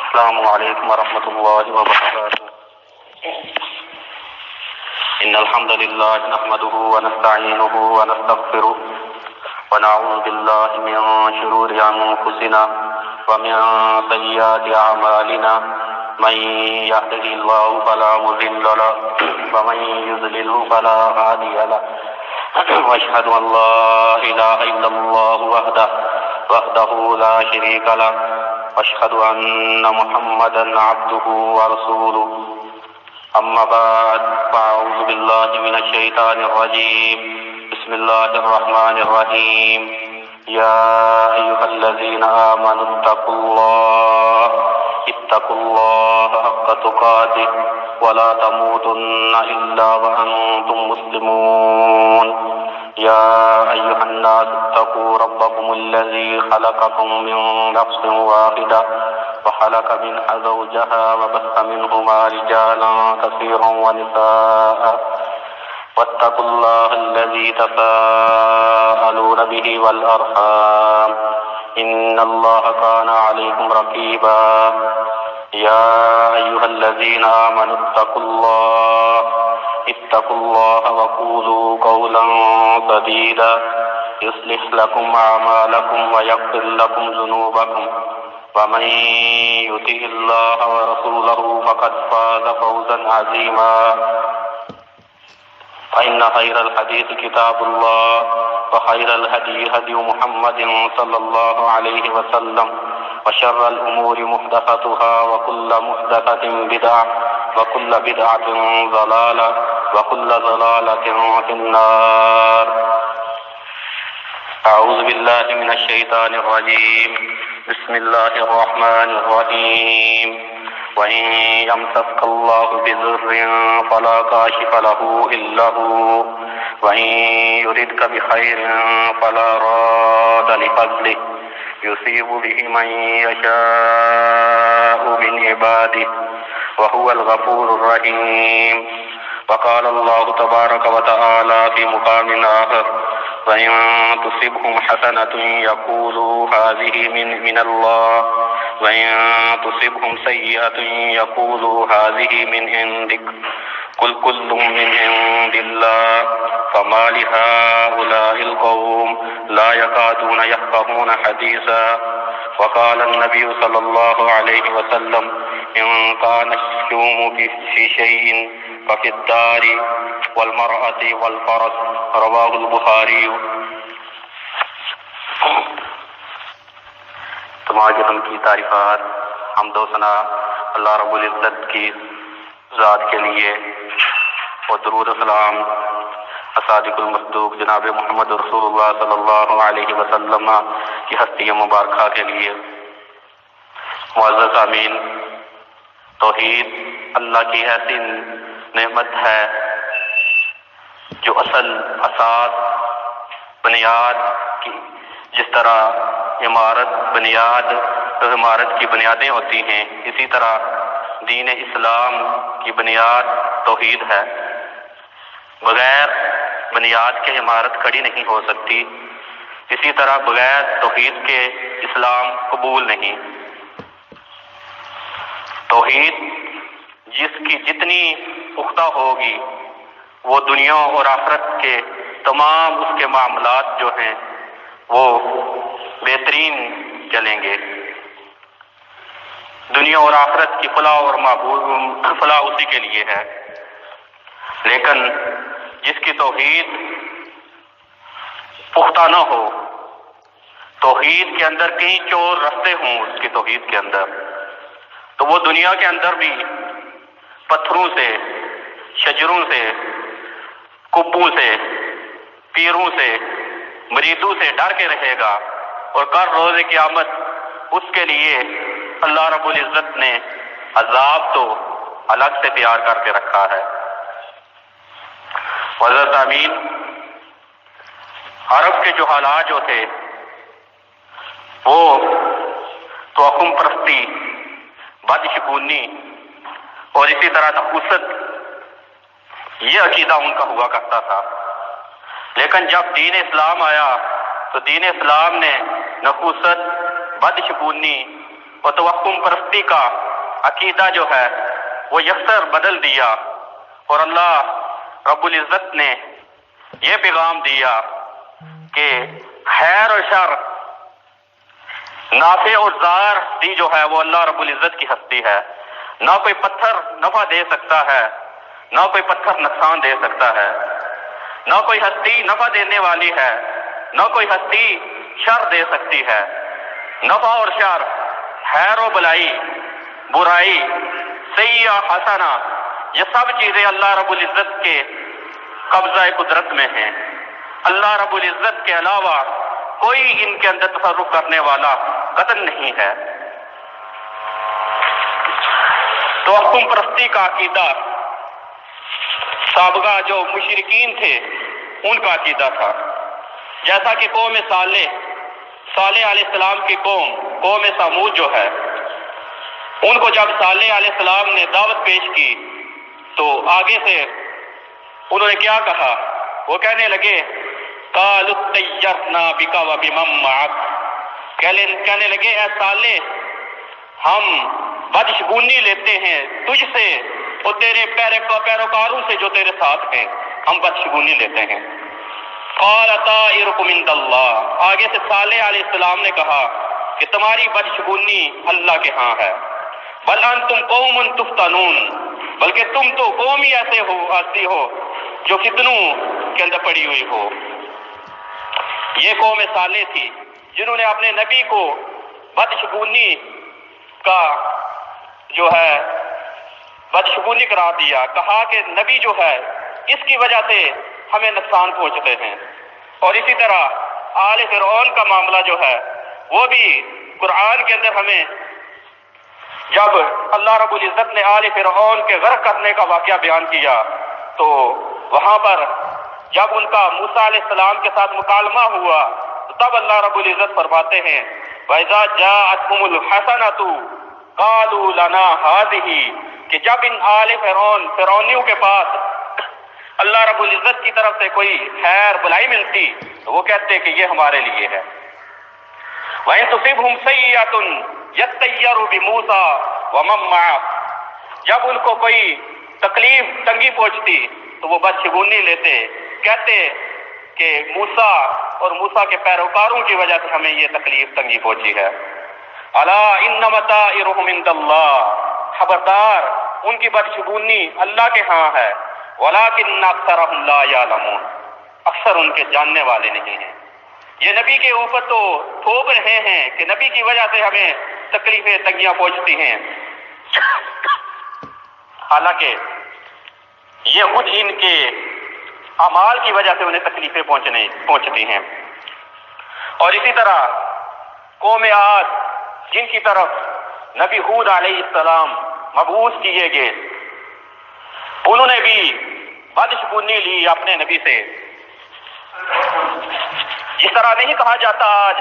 السلام علیکم ورحمۃ اللہ وبرکاتہ. ان الحمد للہ نحمده ونستعینه ونستغفره ونعوذ باللہ من شرور انفسنا ومن سیئات اعمالنا من يهده الله فلا مضل له ومن يضلل فلا هادي له واشهد ان لا اله الا الله وحده لا شريك له واشهد ان محمدا عبده ورسوله. اما بعد فاعوذ بالله من الشيطان الرجيم. بسم الله الرحمن الرحيم. يا ايها الذين امنوا اتقوا الله حق تقاته ولا تموتن الا وانتم مسلمون. يا ايها الناس اتقوا ربكم الذي خلقكم من نفس واحدة وخلق منها زوجها وبث منهما رجالا كثيرا ونساء واتقوا الله الذي تساءلون به والأرحام إن الله كان عليكم رقيبا. يا أيها الذين آمنوا اتقوا الله وقولوا قولا سديدا يصلح لكم أعمالكم ويغفر لكم ذنوبكم ومن يطع الله ورسوله فقد فاز فوزا عظيما. فإن خير الحديث كتاب الله وخير الهدي هدي محمد صلى الله عليه وسلم وشر الأمور محدثاتها وكل محدثة بدعة وكل بدعة ضلالة وكل ضلالة في النار. أعوذ بالله من الشيطان الرجيم. بسم الله الرحمن الرحيم. وإن يمسسك الله بضر فلا كاشف له إلا هو وإن يردك بخير فلا راد لفضله يصيب به من يشاء من عباده وهو الغفور الرحيم. وقال الله تبارك وتعالى في مقام آخر وإن تصبهم حسنة يقولوا هذه من الله وإن تصبهم سيئة يقولوا هذه من عندك قل كل من عند الله فما لهؤلاء القوم لا يكادون يفقهون حديثا. وقال النبي صلى الله عليه وسلم إن كان الشوم في شيء ففي الدار والمرأة والفرس. رواه البخاری. تمام جسم کی تعریفات حمد و ثنا اللہ رب العزت کی ذات کے لیے اور درود و سلام صادق المصدوق جناب محمد رسول اللہ صلی اللہ علیہ وسلم کی ہستی مبارکہ کے لیے. معزز سامعین، توحید اللہ کی ایسی نعمت ہے جو اصل اساس بنیاد کی، جس طرح عمارت کی بنیادیں ہوتی ہیں، اسی طرح دین اسلام کی بنیاد توحید ہے. بغیر بنیاد کے عمارت کھڑی نہیں ہو سکتی. اسی طرح بغیر توحید کے اسلام قبول نہیں. توحید جس کی جتنی پختہ ہوگی وہ دنیا اور آخرت کے تمام اس کے معاملات جو ہیں وہ بہترین چلیں گے. دنیا اور آخرت کی فلاح اور فلاح اسی کے لیے ہے. لیکن جس کی توحید پختہ نہ ہو، توحید کے اندر کئی چور رستے ہوں اس کی توحید کے اندر، تو وہ دنیا کے اندر بھی پتھروں سے، شجروں سے، کبوں سے، پیروں سے، مریدوں سے ڈر کے رہے گا. اور کل روز قیامت اس کے لیے اللہ رب العزت نے عذاب تو الگ سے تیار کر کے رکھا ہے. حضرت امین، عرب کے جو حالات جو تھے وہ توہم پرستی، بدشگونی اور اسی طرح نحوست، یہ عقیدہ ان کا ہوا کرتا تھا. لیکن جب دین اسلام آیا تو دین اسلام نے نحوست، بدشگونی اور توہم پرستی کا عقیدہ جو ہے وہ یکسر بدل دیا، اور اللہ رب العزت نے یہ پیغام دیا کہ خیر اور شر، نافع اور ضار دی جو ہے وہ اللہ رب العزت کی ہستی ہے۔ نہ کوئی پتھر نفع دے سکتا ہے، نہ کوئی پتھر نقصان دے سکتا ہے، نہ کوئی ہستی نفع دینے والی ہے، نہ کوئی ہستی شر دے سکتی ہے۔ نفع اور شر، خیر و بلائی، برائی، سیئہ حسنہ، یہ سب چیزیں اللہ رب العزت کے قبضہ قدرت میں ہیں۔ اللہ رب العزت کے علاوہ کوئی ان کے اندر تصرف کرنے والا قطعاً نہیں ہے۔ توہم پرستی کا عقیدہ سابقہ جو مشرکین تھے ان کا عقیدہ تھا، جیسا کہ قوم صالح علیہ السلام کی قوم سمود جو ہے، ان کو جب صالح علیہ السلام نے دعوت پیش کی تو آگے سے انہوں نے کیا کہا؟ وہ کہنے لگے قالوا اطیرنا بک وبمن معک، کہنے لگے اے صالح ہم بدشگونی لیتے ہیں تجھ سے اور تیرے پیروکاروں سے جو تیرے ساتھ ہیں، ہم بدشگونی لیتے ہیں۔ قال طائرکم عند اللہ، آگے سے صالح علیہ السلام نے کہا کہ تمہاری بدشگونی اللہ کے ہاں ہے۔ بل انتم قوم تفتنون، بلکہ تم تو قوم ہی ایسی ہو جو فتنوں کے اندر پڑی ہوئی ہو۔ یہ قوم صالح تھی جنہوں نے اپنے نبی کو بدشگونی کا جو ہے بدشگونی قرار دیا، کہا کہ نبی جو ہے اس کی وجہ سے ہمیں نقصان پہنچتے ہیں۔ اور اسی طرح آل فرعون کا معاملہ جو ہے وہ بھی قرآن کے اندر ہمیں، جب اللہ رب العزت نے آل فرعون کے غرق کرنے کا واقعہ بیان کیا تو وہاں پر جب ان کا موسیٰ علیہ السلام کے ساتھ مکالمہ ہوا تو تب اللہ رب العزت فرماتے ہیں وَإِذَا جَاءَتْهُمُ الْحَسَنَةُ قَالُوا لَنَا هَٰذِهِ، کہ جب ان آل فرعونیوں کے پاس اللہ رب العزت کی طرف سے کوئی خیر بلائی ملتی تو وہ کہتے کہ یہ ہمارے لیے ہے۔ وَإِن تُصِبْهُمْ سَيِّئَةٌ يَطَّيَّرُوا بِمُوسَىٰ وَمَن مَّعَهُ، جب ان کو کوئی تکلیف تنگی پہنچتی تو وہ بدشگونی لیتے، کہتے کہ موسیٰ اور موسیٰ کے پیروکاروں کی وجہ سے ہمیں یہ تکلیف تنگی پہنچی ہے۔ الا انما طائرهم عند اللہ، خبردار ان کی بدشگونی اللہ کے ہاں ہے۔ ولکن اکثرهم لا یعلمون، اکثر ان کے جاننے والے نہیں ہیں۔ یہ نبی کے اوپر تو تھوپ رہے ہیں کہ نبی کی وجہ سے ہمیں تکلیفیں تنگیاں پہنچتی ہیں، حالانکہ یہ خود ان کے اعمال کی وجہ سے انہیں تکلیفیں پہنچتی ہیں۔ اور اسی طرح قوم عاد جن کی طرف نبی ہود علیہ السلام مبعوث کیے گئے، انہوں نے بھی بدشگونی لی اپنے نبی سے۔ جس طرح نہیں کہا جاتا آج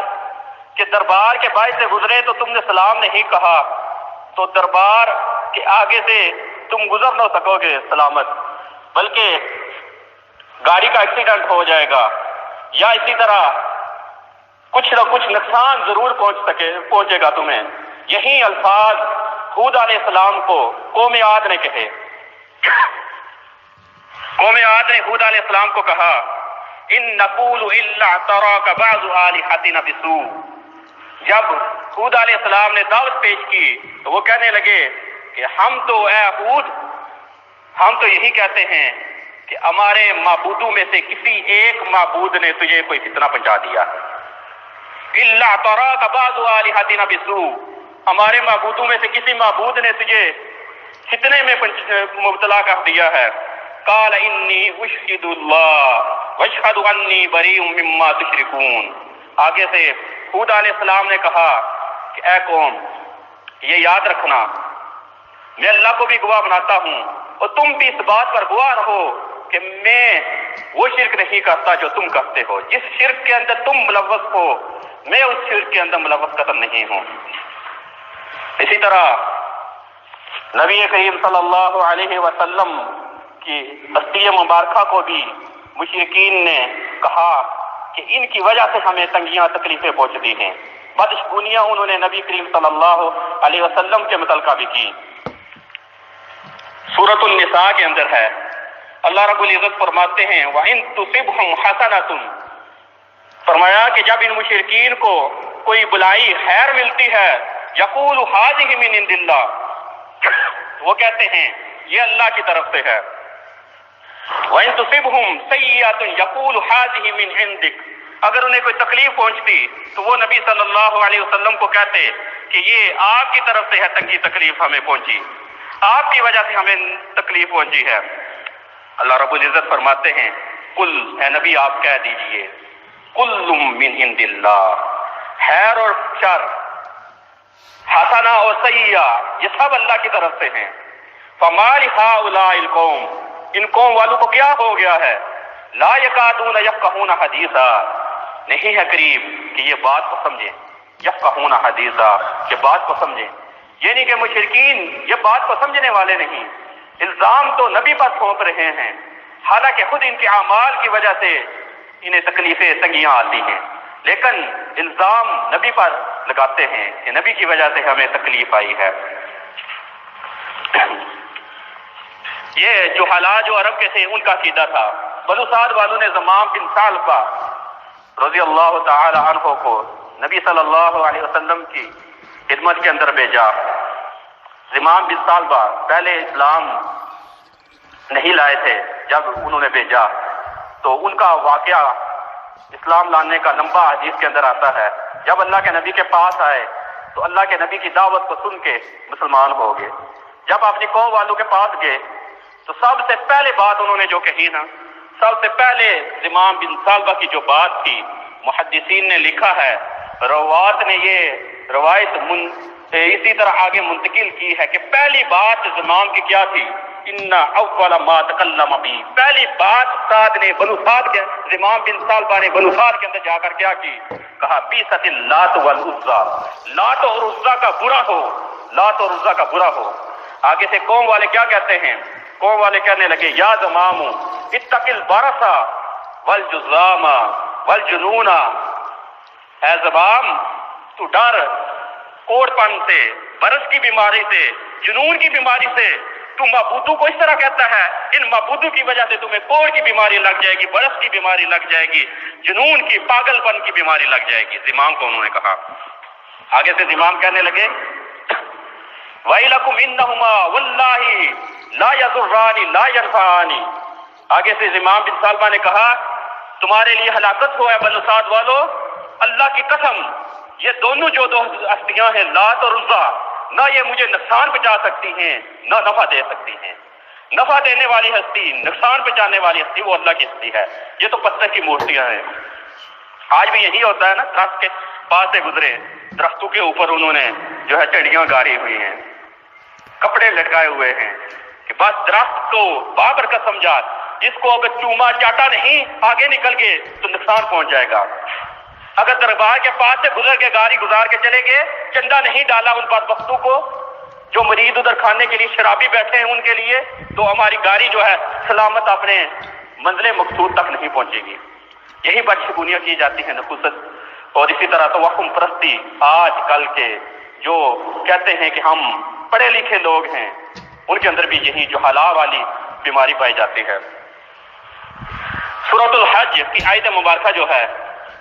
کہ دربار کے باعث سے گزرے تو تم نے سلام نہیں کہا تو دربار کے آگے سے تم گزر نہ سکو گے سلامت، بلکہ گاڑی کا ایکسیڈنٹ ہو جائے گا یا اسی طرح کچھ نہ کچھ نقصان ضرور پہنچے گا تمہیں۔ یہی الفاظ ہود علیہ السلام کو قوم عاد نے کہے۔ قوم عاد نے ہود علیہ السلام کو کہا ان نقول الا تراک بعض آلہتنا بسوء، جب ہود علیہ السلام نے دعوت پیش کی تو وہ کہنے لگے کہ ہم تو اے ہود، ہم تو یہی کہتے ہیں کہ ہمارے معبودوں میں سے کسی ایک معبود نے تجھے کوئی فتنہ پہنچا دیا۔ الا تراک بعض آلہتنا بسوء، ہمارے معبودوں میں سے کسی معبود نے تجھے فتنے میں مبتلا کر دیا ہے۔ قال انی اشہد اللہ واشہد انی بریء مما تشرکون، آگے سے ہود علیہ السلام نے کہا کہ اے قوم یہ یاد رکھنا میں اللہ کو بھی گواہ بناتا ہوں اور تم بھی اس بات پر گواہ رہو کہ میں وہ شرک نہیں کرتا جو تم کرتے ہو، جس شرک کے اندر تم ملوث ہو میں اس شرک کے اندر ملوث قطعاً نہیں ہوں۔ اسی طرح نبی کریم صلی اللہ علیہ وسلم کی ہستی مبارکہ کو بھی مشرکین نے کہا کہ ان کی وجہ سے ہمیں تنگیاں تکلیفیں پہنچتی ہیں، بدشگونیاں انہوں نے نبی کریم صلی اللہ علیہ وسلم کے متعلقہ بھی کی۔ سورۃ النساء کے اندر ہے، اللہ رب العزت فرماتے ہیں وَإِن تُصِبْهُمْ حَسَنَةٌ، فرمایا کہ جب ان مشرکین کو کوئی بلائی خیر ملتی ہے، یقول هَٰذِهِ مِنْ عِنْدِ اللَّهِ، وہ کہتے ہیں یہ اللہ کی طرف سے ہے۔ وَإِن تُصِبْهُمْ سَيِّئَةٌ يَقُولُ هَٰذِهِ مِنْ عِنْدِكَ، اگر انہیں کوئی تکلیف پہنچتی تو وہ نبی صلی اللہ علیہ وسلم کو کہتے کہ یہ آپ کی طرف سے ہے، تنگی تکلیف ہمیں پہنچی، آپ کی وجہ سے ہمیں تکلیف پہنچی ہے۔ اللہ رب العزت فرماتے ہیں قل، اے نبی آپ کہہ دیجئے کل من عند اللہ، خیر اور شر، حسنہ اور سیئہ، یہ سب اللہ کی طرف سے ہیں۔ فما لہؤلاء القوم، ان قوم والوں کو کیا ہو گیا ہے، لا یکادون یفقہون حدیثا، نہیں ہے قریب کہ یہ بات کو سمجھیں، یفقہون حدیثا، کہ بات کو سمجھیں، یعنی کہ مشرکین یہ بات کو سمجھنے والے نہیں، الزام تو نبی پر تھوپ رہے ہیں، حالانکہ خود ان کے اعمال کی وجہ سے انہیں تکلیفیں تنگیاں آتی ہیں، لیکن الزام نبی پر لگاتے ہیں کہ نبی کی وجہ سے ہمیں تکلیف آئی ہے۔ یہ جو حالات جو عرب کے تھے ان کا عقیدہ تھا۔ بنو سعد والوں نے زمام بن ثعلبہ رضی اللہ تعالی عنہ کو نبی صلی اللہ علیہ وسلم کی خدمت کے اندر بھیجا۔ زمام بن ثعلبہ پہلے اسلام نہیں لائے تھے، جب انہوں نے بھیجا تو ان کا واقعہ اسلام لانے کا لمبا حدیث کے اندر آتا ہے۔ جب اللہ کے نبی کے پاس آئے تو اللہ کے نبی کی دعوت کو سن کے مسلمان ہو گئے۔ جب اپنی قوم والوں کے پاس گئے تو سب سے پہلے بات انہوں نے جو کہی نا، سب سے پہلے زمام بن ثعلبہ کی جو بات تھی، محدثین نے لکھا ہے، روات نے یہ روایت اسی طرح آگے منتقل کی ہے کہ پہلی بات زمام کی کیا تھی، ان اول ما تکلم بی، پہلی بات سعد نے بنو سعد کے زمام بن ثعلبہ نے بنو سعد کے اندر جا کر کیا کی، کہا بیست اللات والعزیٰ، لات اور عزیٰ کا برا ہو، لات اور عزیٰ کا برا ہو۔ آگے سے قوم والے کیا کہتے ہیں، قوم والے کہنے لگے یا زمام اتق البرص والجذام والجنون، اے زمام تو ڈر کوڑ پن سے، برس کی بیماری سے، جنون کی بیماری سے۔ تو معبودوں کو اس طرح کہتا ہے، ان معبودوں کی وجہ سے تمہیں کوڑ کی بیماری لگ جائے گی، برس کی بیماری لگ جائے گی، جنون کی، پاگل پن کی بیماری لگ جائے گی۔ زمام کو انہوں نے کہا۔ آگے سے زمام کہنے لگے وَإِلَكُمْ إِنَّهُمَا وَاللَّهِ لَا يَضُرَّانِ لَا يَنفَعَانِ، آگے سے زمام بن ثعلبہ نے کہا تمہارے لیے ہلاکت ہو ہے بنو سعد والو، اللہ کی قسم یہ دونوں جو دو ہستیاں ہیں لات اور عزیٰ، نہ یہ مجھے نقصان پہنچا سکتی ہیں نہ نفع دے سکتی ہیں۔ نفع دینے والی ہستی، نقصان پہنچانے والی ہستی وہ اللہ کی ہستی ہے، یہ تو پتھر کی مورتیاں ہیں۔ آج بھی یہی ہوتا ہے نا، درخت کے پاس سے گزرے، درختوں کے اوپر انہوں نے جو ہے چڑیاں گاڑی ہوئی ہیں، کپڑے لٹکائے ہوئے ہیں کہ بس درخت کو بابرکت سمجھا، جس کو اگر چوما چاٹا نہیں آگے نکل گئے تو نقصان پہنچ جائے گا۔ اگر دربار کے پاس سے گزر کے گاڑی گزار کے چلے گئے، چندہ نہیں ڈالا ان پر وقتوں کو، جو مریض ادھر کھانے کے لیے شرابی بیٹھے ہیں ان کے لیے، تو ہماری گاڑی جو ہے سلامت اپنے منزل مقصود تک نہیں پہنچے گی۔ یہی بدشگونیاں کی جاتی ہیں نفوست، اور اسی طرح توہم پرستی آج کل کے جو کہتے ہیں کہ ہم پڑھے لکھے لوگ ہیں، ان کے اندر بھی یہی جو حلا والی بیماری پائی جاتی ہے۔ سورۃ الحج کی آیت مبارکہ جو ہے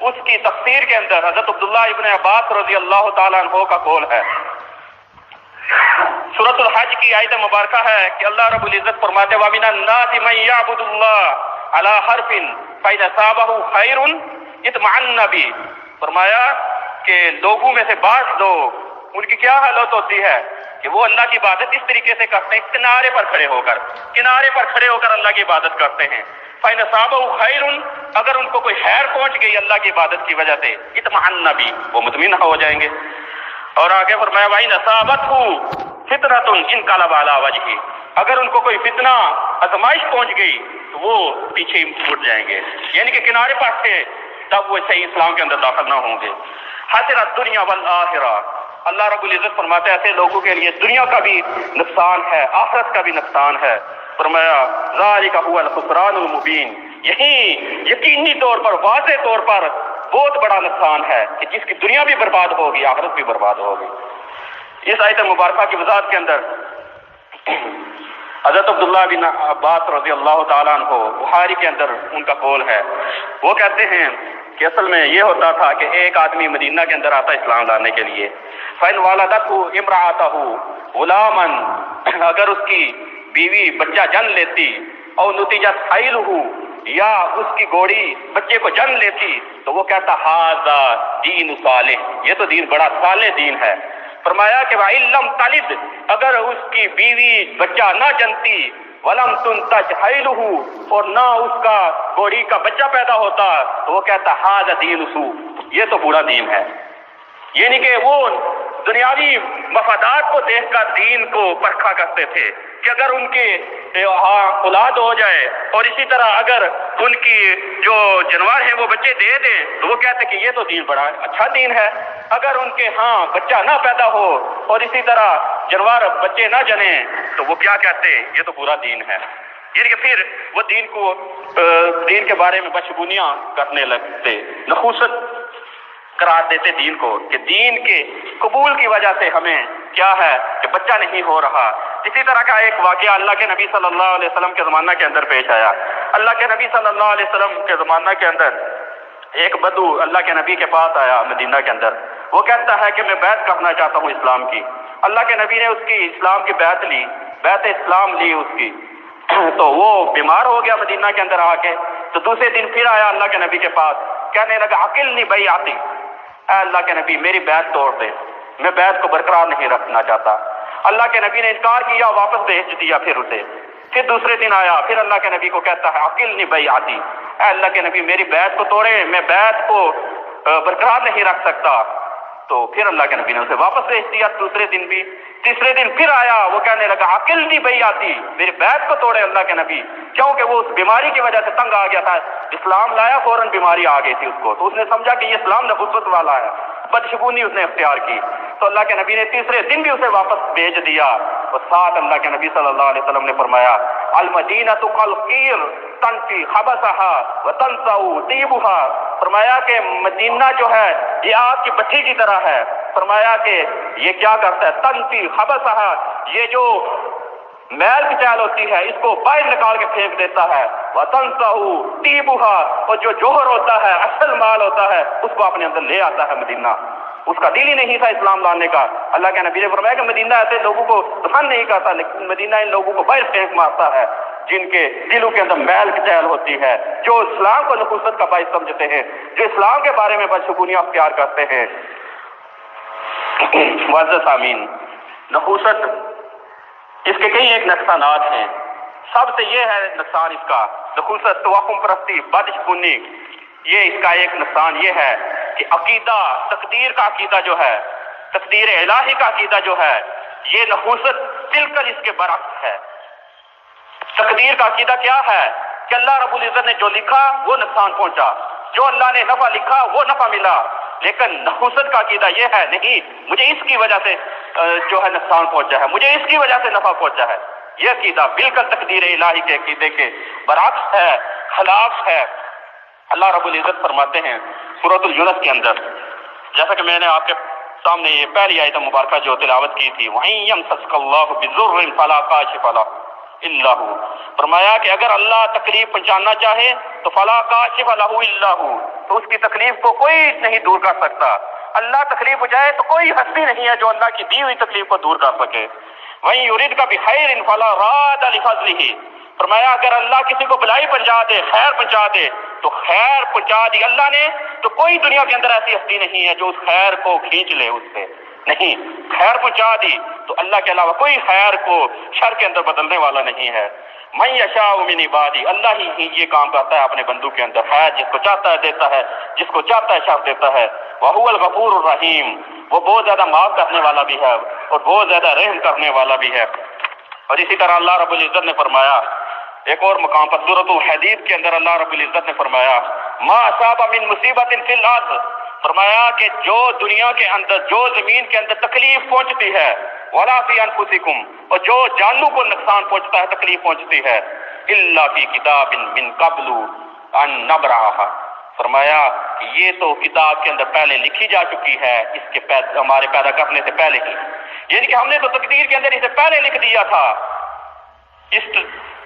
اس کی تفسیر کے اندر حضرت عبداللہ ابن عباس رضی اللہ تعالیٰ عنہ کا قول ہے۔ سورۃ الحج کی آیت مبارکہ ہے کہ اللہ رب العزت فرماتے وَمِنَ النَّاسِ مَن يَعْبُدُ اللَّهَ عَلَى حَرْفٍ فَإِذَا أَصَابَهُ خَيْرٌ اطْمَأَنَّ بِهِ، فرمایا کہ لوگوں میں سے بعض لوگ ان کی کیا حالت ہوتی ہے کہ وہ اللہ کی عبادت اس طریقے سے کرتے ہیں، کنارے پر کھڑے ہو کر اللہ کی عبادت کرتے ہیں۔ فَإِنْ أَصَابَهُ خَيْرٌ، اگر ان کو کوئی خیر پہنچ گئی اللہ کی عبادت کی وجہ سے، اطمأنَّ بِهِ، وہ مطمئن ہو جائیں گے۔ اور آگے فرمایا وَإِنْ أَصَابَتْهُ فِتْنَةٌ انقلب عَلَى وَجْهِهِ، اگر ان کو کوئی فتنہ آزمائش پہنچ گئی تو وہ پیچھے مڑ جائیں گے، یعنی کہ کنارے پر تھے تب وہ صحیح اسلام کے اندر داخل نہ ہوں گے۔ حسرت الدنیا والآخرہ، اللہ رب العزت فرماتے ہیں ایسے لوگوں کے لیے دنیا کا بھی نقصان ہے، آخرت کا بھی نقصان ہے۔ فرمایا ذالک هو الخسران المبین، یہی یقینی طور پر واضح طور پر بہت بڑا نقصان ہے کہ جس کی دنیا بھی برباد ہوگی، آخرت بھی برباد ہوگی۔ اس آیت مبارکہ کی وضاحت کے اندر حضرت عبداللہ بن عباس رضی اللہ تعالیٰ عنہ، بخاری کے اندر ان کا قول ہے، وہ کہتے ہیں کہ اصل میں یہ ہوتا تھا کہ ایک آدمی مدینہ کے اندر آتا اسلام لانے کے لیے، فَإِنْ وَلَدَتْهُ امْرَأَتَهُ غُلَامًا، اگر اس کی بیوی بچہ جن لیتی، اور نتیجت حیلہ، یا اس کی گوڑی بچے کو جن لیتی، تو وہ کہتا ھذا دین صالح، یہ تو دین بڑا صالح دین ہے۔ فرمایا کہ وَإِن لَمْ تَلِدْ، اگر اس کی بیوی بچہ نہ جنتی، وَلَمْ تُنْتَجْ حَیلُهُ، اور نہ اس کا گوڑی کا بچہ پیدا ہوتا، تو وہ کہتا ھذا دین سوء، یہ تو برا دین ہے۔ یعنی کہ وہ دنیاوی مفادات کو دیکھ کر دین کو پرکھا کرتے تھے کہ اگر ان کے اولاد ہو جائے، اور اسی طرح اگر ان کی جو جانور ہیں وہ بچے دے دیں، تو وہ کہتے کہ یہ تو دین بڑا اچھا دین ہے۔ اگر ان کے بچہ نہ پیدا ہو اور اسی طرح جانور بچے نہ جنیں، تو وہ کیا کہتے، یہ تو برا دین ہے۔ یعنی کہ پھر وہ دین کے بارے میں بدشگونیاں کرنے لگتے، نحوست قرار دیتے دین کو، کہ دین کے قبول کی وجہ سے ہمیں کیا ہے کہ بچہ نہیں ہو رہا۔ اسی طرح کا ایک واقعہ اللہ کے نبی صلی اللہ علیہ وسلم کے زمانہ کے اندر پیش آیا۔ اللہ کے نبی صلی اللہ علیہ وسلم کے زمانہ کے اندر ایک بدو اللہ کے نبی کے پاس آیا مدینہ کے اندر، وہ کہتا ہے کہ میں بیعت کرنا چاہتا ہوں اسلام کی۔ اللہ کے نبی نے اس کی اسلام کی بیعت لی، بیعت اسلام لی اس کی، تو وہ بیمار ہو گیا مدینہ کے اندر آ کے۔ تو دوسرے دن پھر آیا اللہ کے نبی کے پاس، کہنے لگا عقلنی بیعتی، اے اللہ کے نبی میری بیعت توڑ دے، میں بیعت کو برقرار نہیں رکھنا چاہتا۔ اللہ کے نبی نے انکار کیا، واپس بھیج دیا پھر اسے۔ پھر دوسرے دن آیا، پھر اللہ کے نبی کو کہتا ہے عقلنی بیعتی، اے اللہ کے نبی میری بیعت کو توڑے، میں بیعت کو برقرار نہیں رکھ سکتا۔ تو پھر اللہ کے نبی نے اسے واپس بھیج دیا دوسرے دن بھی۔ تیسرے دن پھر آیا، وہ کہنے لگا عقلنی بیعتی، میری بیعت کو توڑے اللہ کے نبی، کیونکہ وہ اس بیماری کی وجہ سے تنگ آ گیا تھا۔ اسلام لایا، فوراً بیماری آ گئی تھی اس کو، تو اس نے سمجھا کہ یہ اسلام نبوت والا ہے، بدشگونی اس نے اختیار کی۔ تو اللہ کے نبی نے تیسرے دن بھی اسے واپس بھیج دیا۔ اور ساتھ اللہ کے نبی صلی اللہ علیہ وسلم نے فرمایا المدینۃ کالقیر تنفی خبثها وتنزع طیبها، فرمایا کہ مدینہ جو ہے یہ آگ کی بھٹی کی طرح ہے۔ فرمایا کہ یہ کیا کرتا ہے، تنفی خبثها، یہ جو میل کچیل ہوتی ہے اس کو باہر نکال کے پھینک دیتا ہے، وتنزع طیبها، اور جو جوہر ہوتا ہے، اصل مال ہوتا ہے، اس کو اپنے اندر لے آتا ہے مدینہ۔ اس کا دل ہی نہیں تھا اسلام لانے کا۔ اللہ کے نبی نے فرمایا کہ مدینہ ایسے لوگوں کو پسند نہیں کرتا، لیکن مدینہ ان لوگوں کو باہر پھینک مارتا ہے جن کے دلوں کے اندر میل کچیل ہوتی ہے، جو اسلام کو نحوست کا باعث سمجھتے ہیں، جو اسلام کے بارے میں بدشگونیاں اختیار کرتے ہیں۔ معزز سامعین، نحوست اس کے کئی ایک نقصانات ہیں۔ سب سے یہ ہے نقصان اس کا، نحوست، توہم پرستی، بدشگونی، یہ اس کا ایک نقصان یہ ہے کہ عقیدہ، تقدیر کا عقیدہ جو ہے، تقدیر الہی کا عقیدہ جو ہے، یہ نحوست بالکل اس کے برعکس ہے۔ تقدیر کا عقیدہ کیا ہے کہ اللہ رب العزت نے جو لکھا وہ نقصان پہنچا، جو اللہ نے نفع لکھا وہ نفع ملا۔ لیکن نحوست کا عقیدہ یہ ہے نہیں، مجھے اس کی وجہ سے جو ہے نقصان پہنچا ہے، مجھے اس کی وجہ سے نفع پہنچا ہے۔ یہ عقیدہ بالکل تقدیر الہی کے عقیدے کے برعکس ہے، خلاف ہے۔ اللہ رب العزت فرماتے ہیں سورۃ یونس کے اندر، جیسا کہ میں نے آپ کے سامنے یہ پہلی آیت مبارکہ جو تلاوت کی تھی، وَإِن يَمْسَسْكَ اللَّهُ بِضُرٍّ فَلَا كَاشِفَ لَهُ إِلَّا هُوَ، فرمایا کہ اگر اللہ تکلیف پہنچانا چاہے تو فَلَا كَاشِفَ لَهُ إِلَّا هُوَ، تو اس کی تکلیف کو کوئی نہیں دور کر سکتا۔ اللہ تکلیف پہنچائے تو کوئی ہستی نہیں ہے جو اللہ کی دی ہوئی تکلیف کو دور کر سکے۔ وَإِن يُرِدْكَ بِخَيْرٍ فَلَا رَادَّ لِفَضْلِهِ، فرمایا اگر اللہ کسی کو بھلائی پہنچا دے، خیر پہنچا دے، تو خیر پہنچا دی اللہ نے، تو کوئی دنیا کے اندر ایسی ہستی نہیں ہے جو اس خیر کو کھینچ لے اس سے، نہیں، خیر پہنچا دی تو اللہ کے علاوہ کوئی خیر کو شر کے اندر بدلنے والا نہیں ہے۔ من یشاء من عبادی، اللہ ہی یہ کام کرتا ہے اپنے بندوں کے اندر، خیر جس کو چاہتا ہے دیتا ہے، جس کو چاہتا ہے شر دیتا ہے۔ وَهُوَ الْغَفُورُ الرَّحِيمُ، وہ بہت زیادہ معاف کرنے والا بھی ہے اور بہت زیادہ رحم کرنے والا بھی ہے۔ اور اسی طرح اللہ رب العزت نے فرمایا ایک اور مقام پر سورۃ الحدید کے اندر، اللہ رب العزت نے فرمایا ما اصاب من مصیبت فی الارض، فرمایا کہ جو دنیا کے اندر، جو زمین کے اندر تکلیف پہنچتی ہے، ولا فی انفسکم، اور جو جانوں کو نقصان پہنچتا ہے، تکلیف پہنچتی ہے، الا فی کتاب من قبل ان نبرأها، فرمایا کہ یہ تو کتاب کے اندر پہلے لکھی جا چکی ہے اس کے ہمارے پیدا کرنے سے پہلے ہی، یعنی کہ ہم نے تو تقدیر کے اندر اسے پہلے لکھ دیا تھا، اس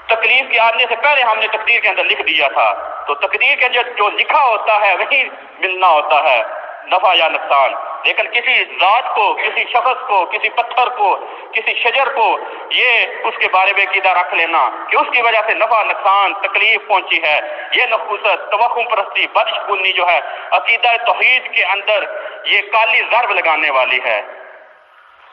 تکلیف کے آنے سے پہلے ہم نے تقدیر کے اندر لکھ دیا تھا۔ تو تقدیر کے اندر جو لکھا ہوتا ہے وہی ملنا ہوتا ہے، نفع یا نقصان۔ لیکن کسی ذات کو، کسی شخص کو، کسی پتھر کو، کسی شجر کو یہ اس کے بارے میں عقیدہ رکھ لینا کہ اس کی وجہ سے نفع نقصان تکلیف پہنچی ہے، یہ نفوست، توہم پرستی، بدشگونی جو ہے عقیدہ توحید کے اندر یہ کالی ضرب لگانے والی ہے۔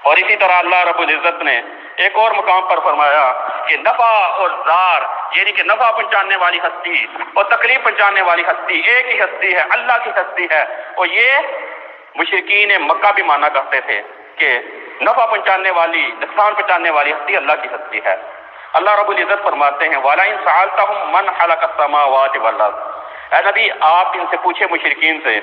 اور اسی طرح اللہ رب العزت نے ایک اور مقام پر فرمایا کہ نفع اور ضار، یعنی کہ نفع پہنچانے والی ہستی اور تکلیف پہنچانے والی ہستی ایک ہی ہستی ہے، اللہ کی ہستی ہے۔ اور یہ مشرکین مکہ بھی مانا کرتے تھے کہ نفع پہنچانے والی، نقصان پہنچانے والی ہستی اللہ کی ہستی ہے۔ اللہ رب العزت فرماتے ہیں وَلَئِن سَأَلْتَهُم مَّنْ خَلَقَ السَّمَاوَاتِ وَالْأَرْضَ، اے نبی آپ ان سے پوچھے مشرکین سے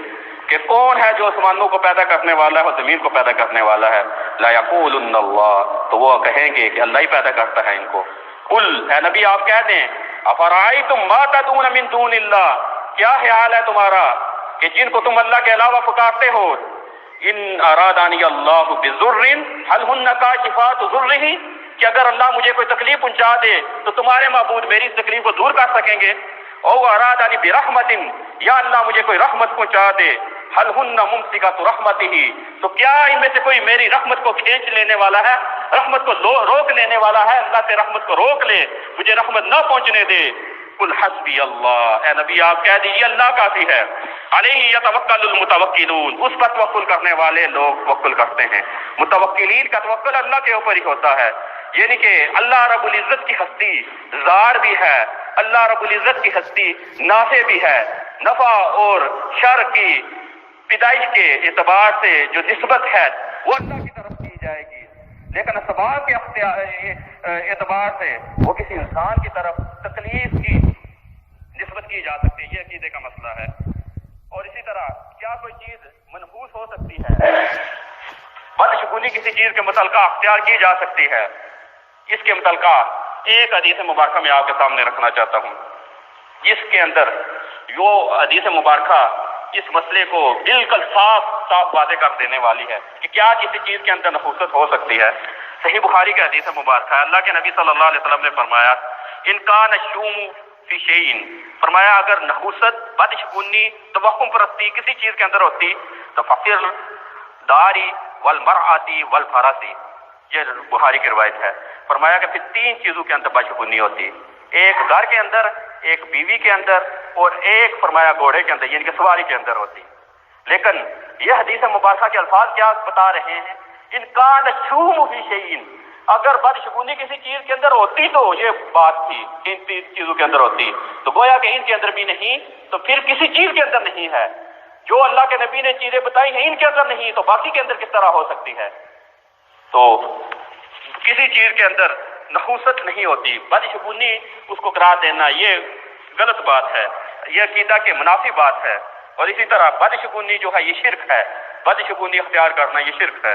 کہ کون ہے جو آسمانوں کو پیدا کرنے والا ہے اور زمین کو پیدا کرنے والا ہے؟ لا یقولن اللہ، تو وہ کہیں گے کہ اللہ ہی پیدا کرتا ہے ان کو۔ قل، اے نبی آپ کہہ دیں افرائیتم ما تدعون من دون اللہ، کیا خیال ہے تمہارا کہ جن کو تم اللہ کے علاوہ پکارتے ہو، ان ارادانی اللہ بضر هل ہن کاشفات ضرہ، کہ اگر اللہ مجھے کوئی تکلیف پہنچا دے تو تمہارے معبود میری تکلیف کو دور کر سکیں گے؟ او ارادانی برحمت، یا اللہ مجھے کوئی رحمت پہنچا دے، هل ہن ممسکات رحمتہ، تو کیا ان میں سے کوئی میری رحمت کو کھینچ لینے والا ہے، رحمت کو روک لینے والا ہے؟ اللہ سے رحمت کو روک لے، مجھے رحمت نہ پہنچنے دے۔ قل حسبی اللہ، اے نبی آپ کہہ دیجیے اللہ کافی ہے۔ علیہ یتوکل المتوکلون، اس پر توکل کرنے والے لوگ توکل کرتے ہیں۔ متوکلین کا توکل اللہ کے اوپر ہی ہوتا ہے، یعنی کہ اللہ رب العزت کی ہستی ذار بھی ہے، اللہ رب العزت کی ہستی نافع بھی ہے۔ نفع اور شر کی پیدائش کے اعتبار سے جو نسبت ہے وہ اللہ کی طرف کی جائے گی، لیکن اسباب کے اعتبار سے وہ کسی انسان کی طرف تکلیف کی نسبت کی جا سکتی ہے۔ یہ عقیدے کا مسئلہ ہے۔ اور اسی طرح کیا کوئی چیز منحوس ہو سکتی ہے؟ بدشگونی کسی چیز کے متعلقہ اختیار کی جا سکتی ہے؟ اس کے متعلقہ ایک حدیث مبارکہ میں آپ کے سامنے رکھنا چاہتا ہوں، جس کے اندر جو حدیث مبارکہ اس مسئلے کو بالکل صاف واضح کر دینے والی ہے کہ کیا کسی چیز کے اندر نحوست ہو سکتی ہے۔ صحیح بخاری کا حدیث مبارکہ ہے، اللہ کے نبی صلی اللہ علیہ وسلم نے فرمایا ان کان الشوم فی شیء، فرمایا اگر نحوست، بدشگونی، توہم پرستی کسی چیز کے اندر ہوتی تو فقر داری والمرأتی والفرسی، یہ بخاری کی روایت ہے۔ فرمایا کہ پھر تین چیزوں کے اندر بدشگونی ہوتی، ایک گھر کے اندر، ایک بیوی کے اندر، اور ایک فرمایا گھوڑے کے اندر یعنی کہ سواری کے اندر ہوتی۔ لیکن یہ حدیث مبارکہ کے الفاظ کیا بتا رہے ہیں؟ ان کان الشوم فی شیء، اگر بدشگونی کسی چیز کے اندر ہوتی تو یہ بات تھی، ان تین چیزوں کے اندر ہوتی، تو گویا کہ ان کے اندر بھی نہیں تو پھر کسی چیز کے اندر نہیں ہے۔ جو اللہ کے نبی نے چیزیں بتائی ہیں ان کے اندر نہیں تو باقی کے اندر کس طرح ہو سکتی ہے؟ تو کسی چیز کے اندر نحوست نہیں ہوتی، بدشگونی اس کو قرار دینا یہ غلط بات ہے، یہ عقیدہ کے منافی بات ہے۔ اور اسی طرح بدشگونی جو ہے یہ شرک ہے، بدشگونی اختیار کرنا یہ شرک ہے۔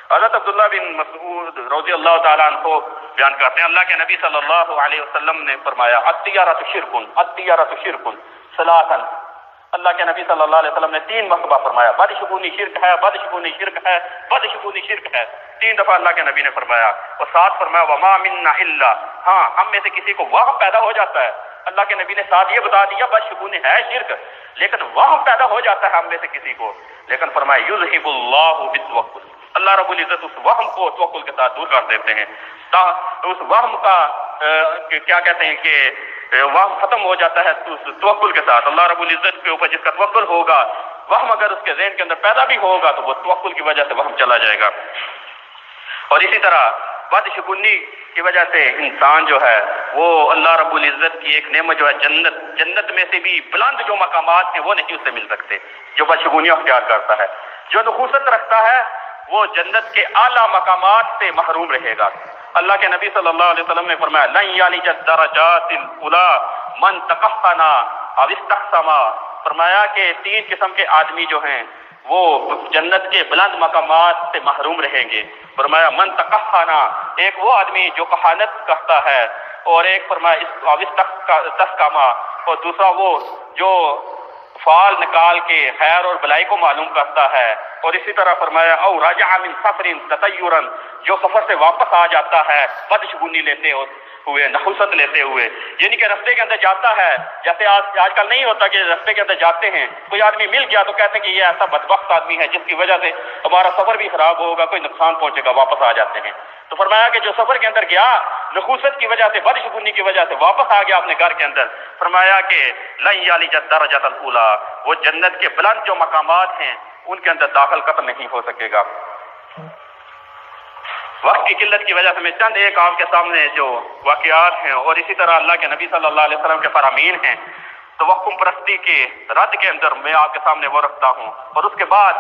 حضرت عبداللہ بن مسعود رضی اللہ تعالیٰ عنہ بیان کرتے ہیں اللہ کے نبی صلی اللہ علیہ وسلم نے فرمایا الطیرۃ شرک، الطیرۃ شرک ثلاثا، اللہ کے نبی صلی اللہ علیہ وسلم نے 3 مرتبہ فرمایا بدشگونی شرک ہے، بدشگونی شرک ہے، بدشگونی شرک ہے، 3 دفعہ اللہ کے نبی نے فرمایا۔ اور ساتھ فرمایا وما منا الا، ہاں ہم میں سے کسی کو وہم پیدا ہو جاتا ہے، اللہ کے نبی نے ساتھ یہ بتا دیا بدشگونی ہے شرک، لیکن وہم پیدا ہو جاتا ہے ہم میں سے کسی کو، لیکن فرمایا یذہب اللہ بالتوکل، اللہ رب العزت اس وہم کو توکل کے ساتھ دور کر دیتے ہیں، اس وہم کا کیا کہتے ہیں کہ وہم ختم ہو جاتا ہے توکل کے ساتھ۔ اللہ رب العزت کے اوپر جس کا توکل ہوگا، وہم اگر اس کے ذہن کے اندر پیدا بھی ہوگا تو وہ توکل کی وجہ سے وہم چلا جائے گا۔ اور اسی طرح بدشگونی کی وجہ سے انسان جو ہے وہ اللہ رب العزت کی ایک نعمت جو ہے جنت میں سے بھی بلند جو مقامات ہیں وہ نہیں اس سے مل سکتے جو بدشگونی اختیار کرتا ہے۔ جو نحوست رکھتا ہے وہ جنت کے اعلیٰ مقامات سے محروم رہے گا۔ اللہ کے نبی صلی اللہ علیہ وسلم نے فرمایا لن یلج الدرجات الاولی من تکہنا او استقسما، فرمایا کہ 3 قسم کے آدمی جو ہیں وہ جنت کے بلند مقامات سے محروم رہیں گے۔ فرمایا من تکہنا، ایک وہ آدمی جو کہانت کرتا ہے، اور ایک فرمایا او استقسما، اور دوسرا وہ جو فال نکال کے خیر اور بلائی کو معلوم کرتا ہے. اور اسی طرح فرمایا او رجع من سفر تطیرا، جو سفر سے واپس آ جاتا ہے بدشگونی لیتے ہوئے، نحوست لیتے ہوئے، یعنی کہ رستے کے اندر جاتا ہے. جیسے آج کل نہیں ہوتا کہ رستے کے اندر جاتے ہیں، کوئی آدمی مل گیا تو کہتے ہیں کہ یہ ایسا بدبخت آدمی ہے جس کی وجہ سے ہمارا سفر بھی خراب ہوگا، کوئی نقصان پہنچے گا، واپس آ جاتے ہیں. تو فرمایا کہ جو سفر کے اندر گیا نحوست کی وجہ سے، بدشگونی کی وجہ سے واپس آ گیا اپنے گھر کے اندر، فرمایا کہ لن یلج الدرجۃ الاولی، وہ جنت کے بلند جو مقامات ہیں ان کے اندر داخل قطع نہیں ہو سکے گا. وقت کی قلت کی وجہ سے میں چند ایک آپ کے سامنے جو واقعات ہیں اور اسی طرح اللہ کے نبی صلی اللہ علیہ وسلم کے فرامین ہیں توہم پرستی کے رد کے اندر میں آپ کے سامنے وہ رکھتا ہوں. اور اس کے بعد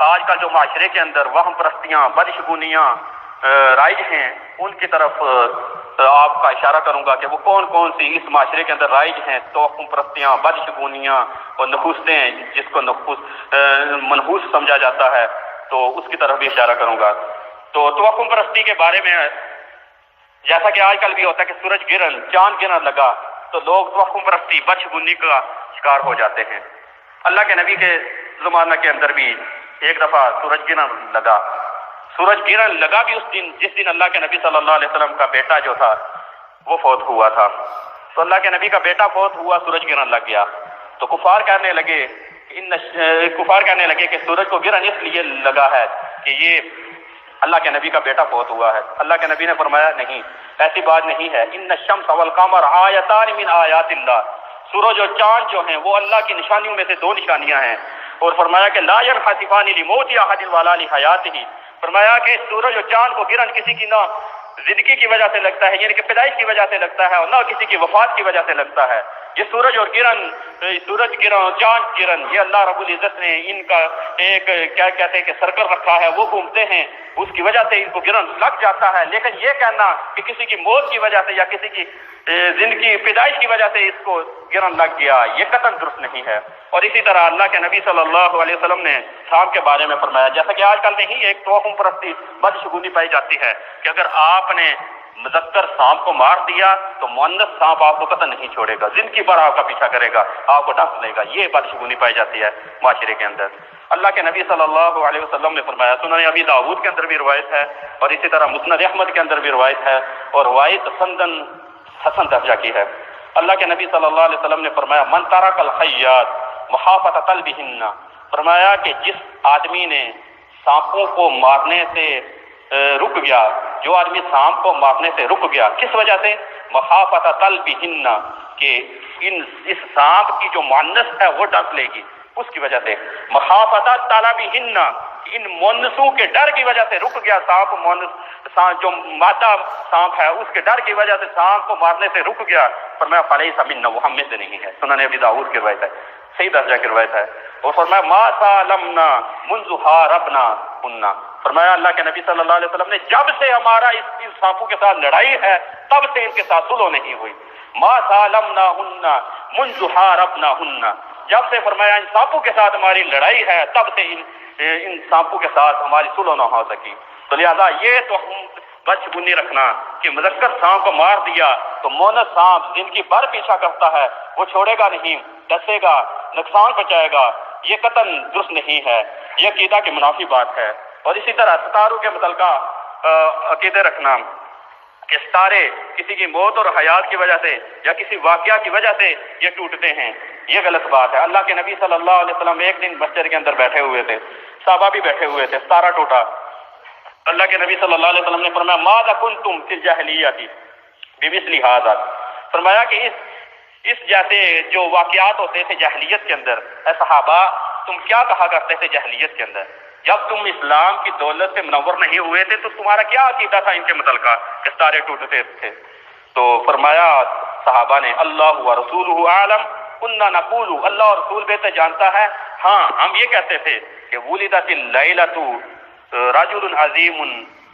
آج کل جو معاشرے کے اندر وہم پرستیاں، بدشگونیاں رائج ہیں ان کی طرف آپ کا اشارہ کروں گا کہ وہ کون کون سی اس معاشرے کے اندر رائج ہیں. توہم پرستیاں، بدشگونیاں اور نحوستیں، جس کو منحوس سمجھا جاتا ہے، تو اس کی طرف بھی اشارہ کروں گا. تو توہم پرستی کے بارے میں جیسا کہ آج کل بھی ہوتا ہے کہ سورج گرہن، چاند گرہن لگا تو لوگ توہم پرستی، بدشگونی کا شکار ہو جاتے ہیں. اللہ کے نبی کے زمانہ کے اندر بھی ایک دفعہ سورج گرہن لگا. سورج گرہن لگا بھی اس دن جس دن اللہ کے نبی صلی اللہ علیہ وسلم کا بیٹا جو تھا وہ فوت ہوا تھا. تو اللہ کے نبی کا بیٹا فوت ہوا، سورج گرہن لگ گیا. تو کفار کہنے لگے کہ سورج کو گرہن اس لیے لگا ہے کہ یہ اللہ کے نبی کا بیٹا فوت ہوا ہے. اللہ کے نبی نے فرمایا نہیں، ایسی بات نہیں ہے. ان الشمس والقمر آیتان من آیات اللہ، سورج اور چاند جو ہیں وہ اللہ کی نشانیوں میں سے دو نشانیاں ہیں. اور فرمایا کہ لا ينخسفان لموت احد ولا لحیاتہ، فرمایا کہ سورج اور چاند کو گرہن کسی کی نہ زندگی کی وجہ سے لگتا ہے، یعنی کہ پیدائش کی وجہ سے لگتا ہے، اور نہ کسی کی وفات کی وجہ سے لگتا ہے. یہ سورج گرہن اور چاند گرہن، یہ اللہ رب العزت نے ان کا ایک کیا کہتے ہیں کہ سرکل رکھا ہے، وہ گھومتے ہیں، اس کی وجہ سے ان کو گرہن لگ جاتا ہے. لیکن یہ کہنا کہ کسی کی موت کی وجہ سے یا کسی کی زندگی پیدائش کی وجہ سے اس کو گرہن لگ گیا، یہ قطعاً درست نہیں ہے. اور اسی طرح اللہ کے نبی صلی اللہ علیہ وسلم نے سانپ کے بارے میں فرمایا، جیسا کہ آج کل نہیں ایک توہم پرستی، بدشگونی پائی جاتی ہے کہ اگر آپ نے مذکر سانپ کو مار دیا تو مؤنث سانپ آپ کو قطع نہیں چھوڑے گا، زندگی بھر آپ کا پیچھا کرے گا، آپ کو ڈس لے گا. یہ بدشگونی پائی جاتی ہے معاشرے کے اندر. اللہ کے نبی صلی اللہ علیہ وسلم نے فرمایا، سنن ابی داؤد کے اندر بھی روایت ہے اور اسی طرح مسند احمد کے اندر بھی روایت ہے اور روایت سندن حسن درجہ کی ہے. اللہ کے نبی صلی اللہ علیہ وسلم نے فرمایا من ترک الحیات مخافۃ قلبہن، فرمایا کہ جس آدمی نے سانپوں کو مارنے سے رک گیا، جو آدمی سانپ کو مارنے سے رک گیا، کس وجہ سے؟ مخافۃ قلبہن، کہ اس سانپ کی جو مؤنث ہے وہ ڈس لے گی، اس کی وجہ سے. مخافۃ طلبہن، ان مؤنثوں کے ڈر کی وجہ سے رک گیا سانپ، جو مادہ سانپ ہے اس کے ڈر کی وجہ سے سانپ کو مارنے سے رک گیا. فرمایا فلیس منا، وہ ہم میں سے نہیں ہے. سنن ابی داؤد کی روایت ہے، صحیح درجہ کی روایت ہے. اور فرمایا ما سالمنا منذ حاربنا کننا، فرمایا اللہ کے نبی صلی اللہ علیہ وسلم نے جب سے ہمارا اس سانپوں کے ساتھ لڑائی ہے تب سے ان کے ساتھ صلح نہیں ہوئی. ما سالمنا منذ حاربنا، جب سے فرمایا ان سانپوں کے ساتھ ہماری لڑائی ہے تب سے ان سانپوں کے ساتھ ہماری صلح نہ ہو سکی. تو لہذا یہ تو ہم بدشگونی رکھنا کہ مذکر سانپ کو مار دیا تو مؤنث سانپ جن کی بر پیچھا کرتا ہے وہ چھوڑے گا نہیں، ڈسے گا، نقصان پہنچائے گا، یہ قطعاً درست نہیں ہے، یہ عقیدہ کی منافی بات ہے. اور اسی طرح ستاروں کے متعلقہ عقیدے رکھنا کہ ستارے کسی کی موت اور حیات کی وجہ سے یا کسی واقعہ کی وجہ سے یہ ٹوٹتے ہیں، یہ غلط بات ہے. اللہ کے نبی صلی اللہ علیہ وسلم ایک دن مسجد کے اندر بیٹھے ہوئے تھے، صحابہ بھی بیٹھے ہوئے تھے، ستارہ ٹوٹا. اللہ کے نبی صلی اللہ علیہ وسلم نے فرمایا ماذا کنتم فی الجاہلیۃ بمثل ھذا، فرمایا کہ اس جیسے جو واقعات ہوتے تھے جاہلیت کے اندر، اے صحابہ تم کیا کہا کرتے تھے جاہلیت کے اندر؟ جب تم اسلام کی دولت سے منور نہیں ہوئے تھے تو تمہارا کیا عقیدہ تھا ان کے متعلقہ کہ ستارے ٹوٹتے تھے؟ تو فرمایا صحابہ نے اللہ و رسولہ اعلم کننا نقول، اللہ اور رسول بہتر جانتا ہے، ہاں ہم یہ کہتے تھے کہ ولدت اللیلۃ رجل عظیم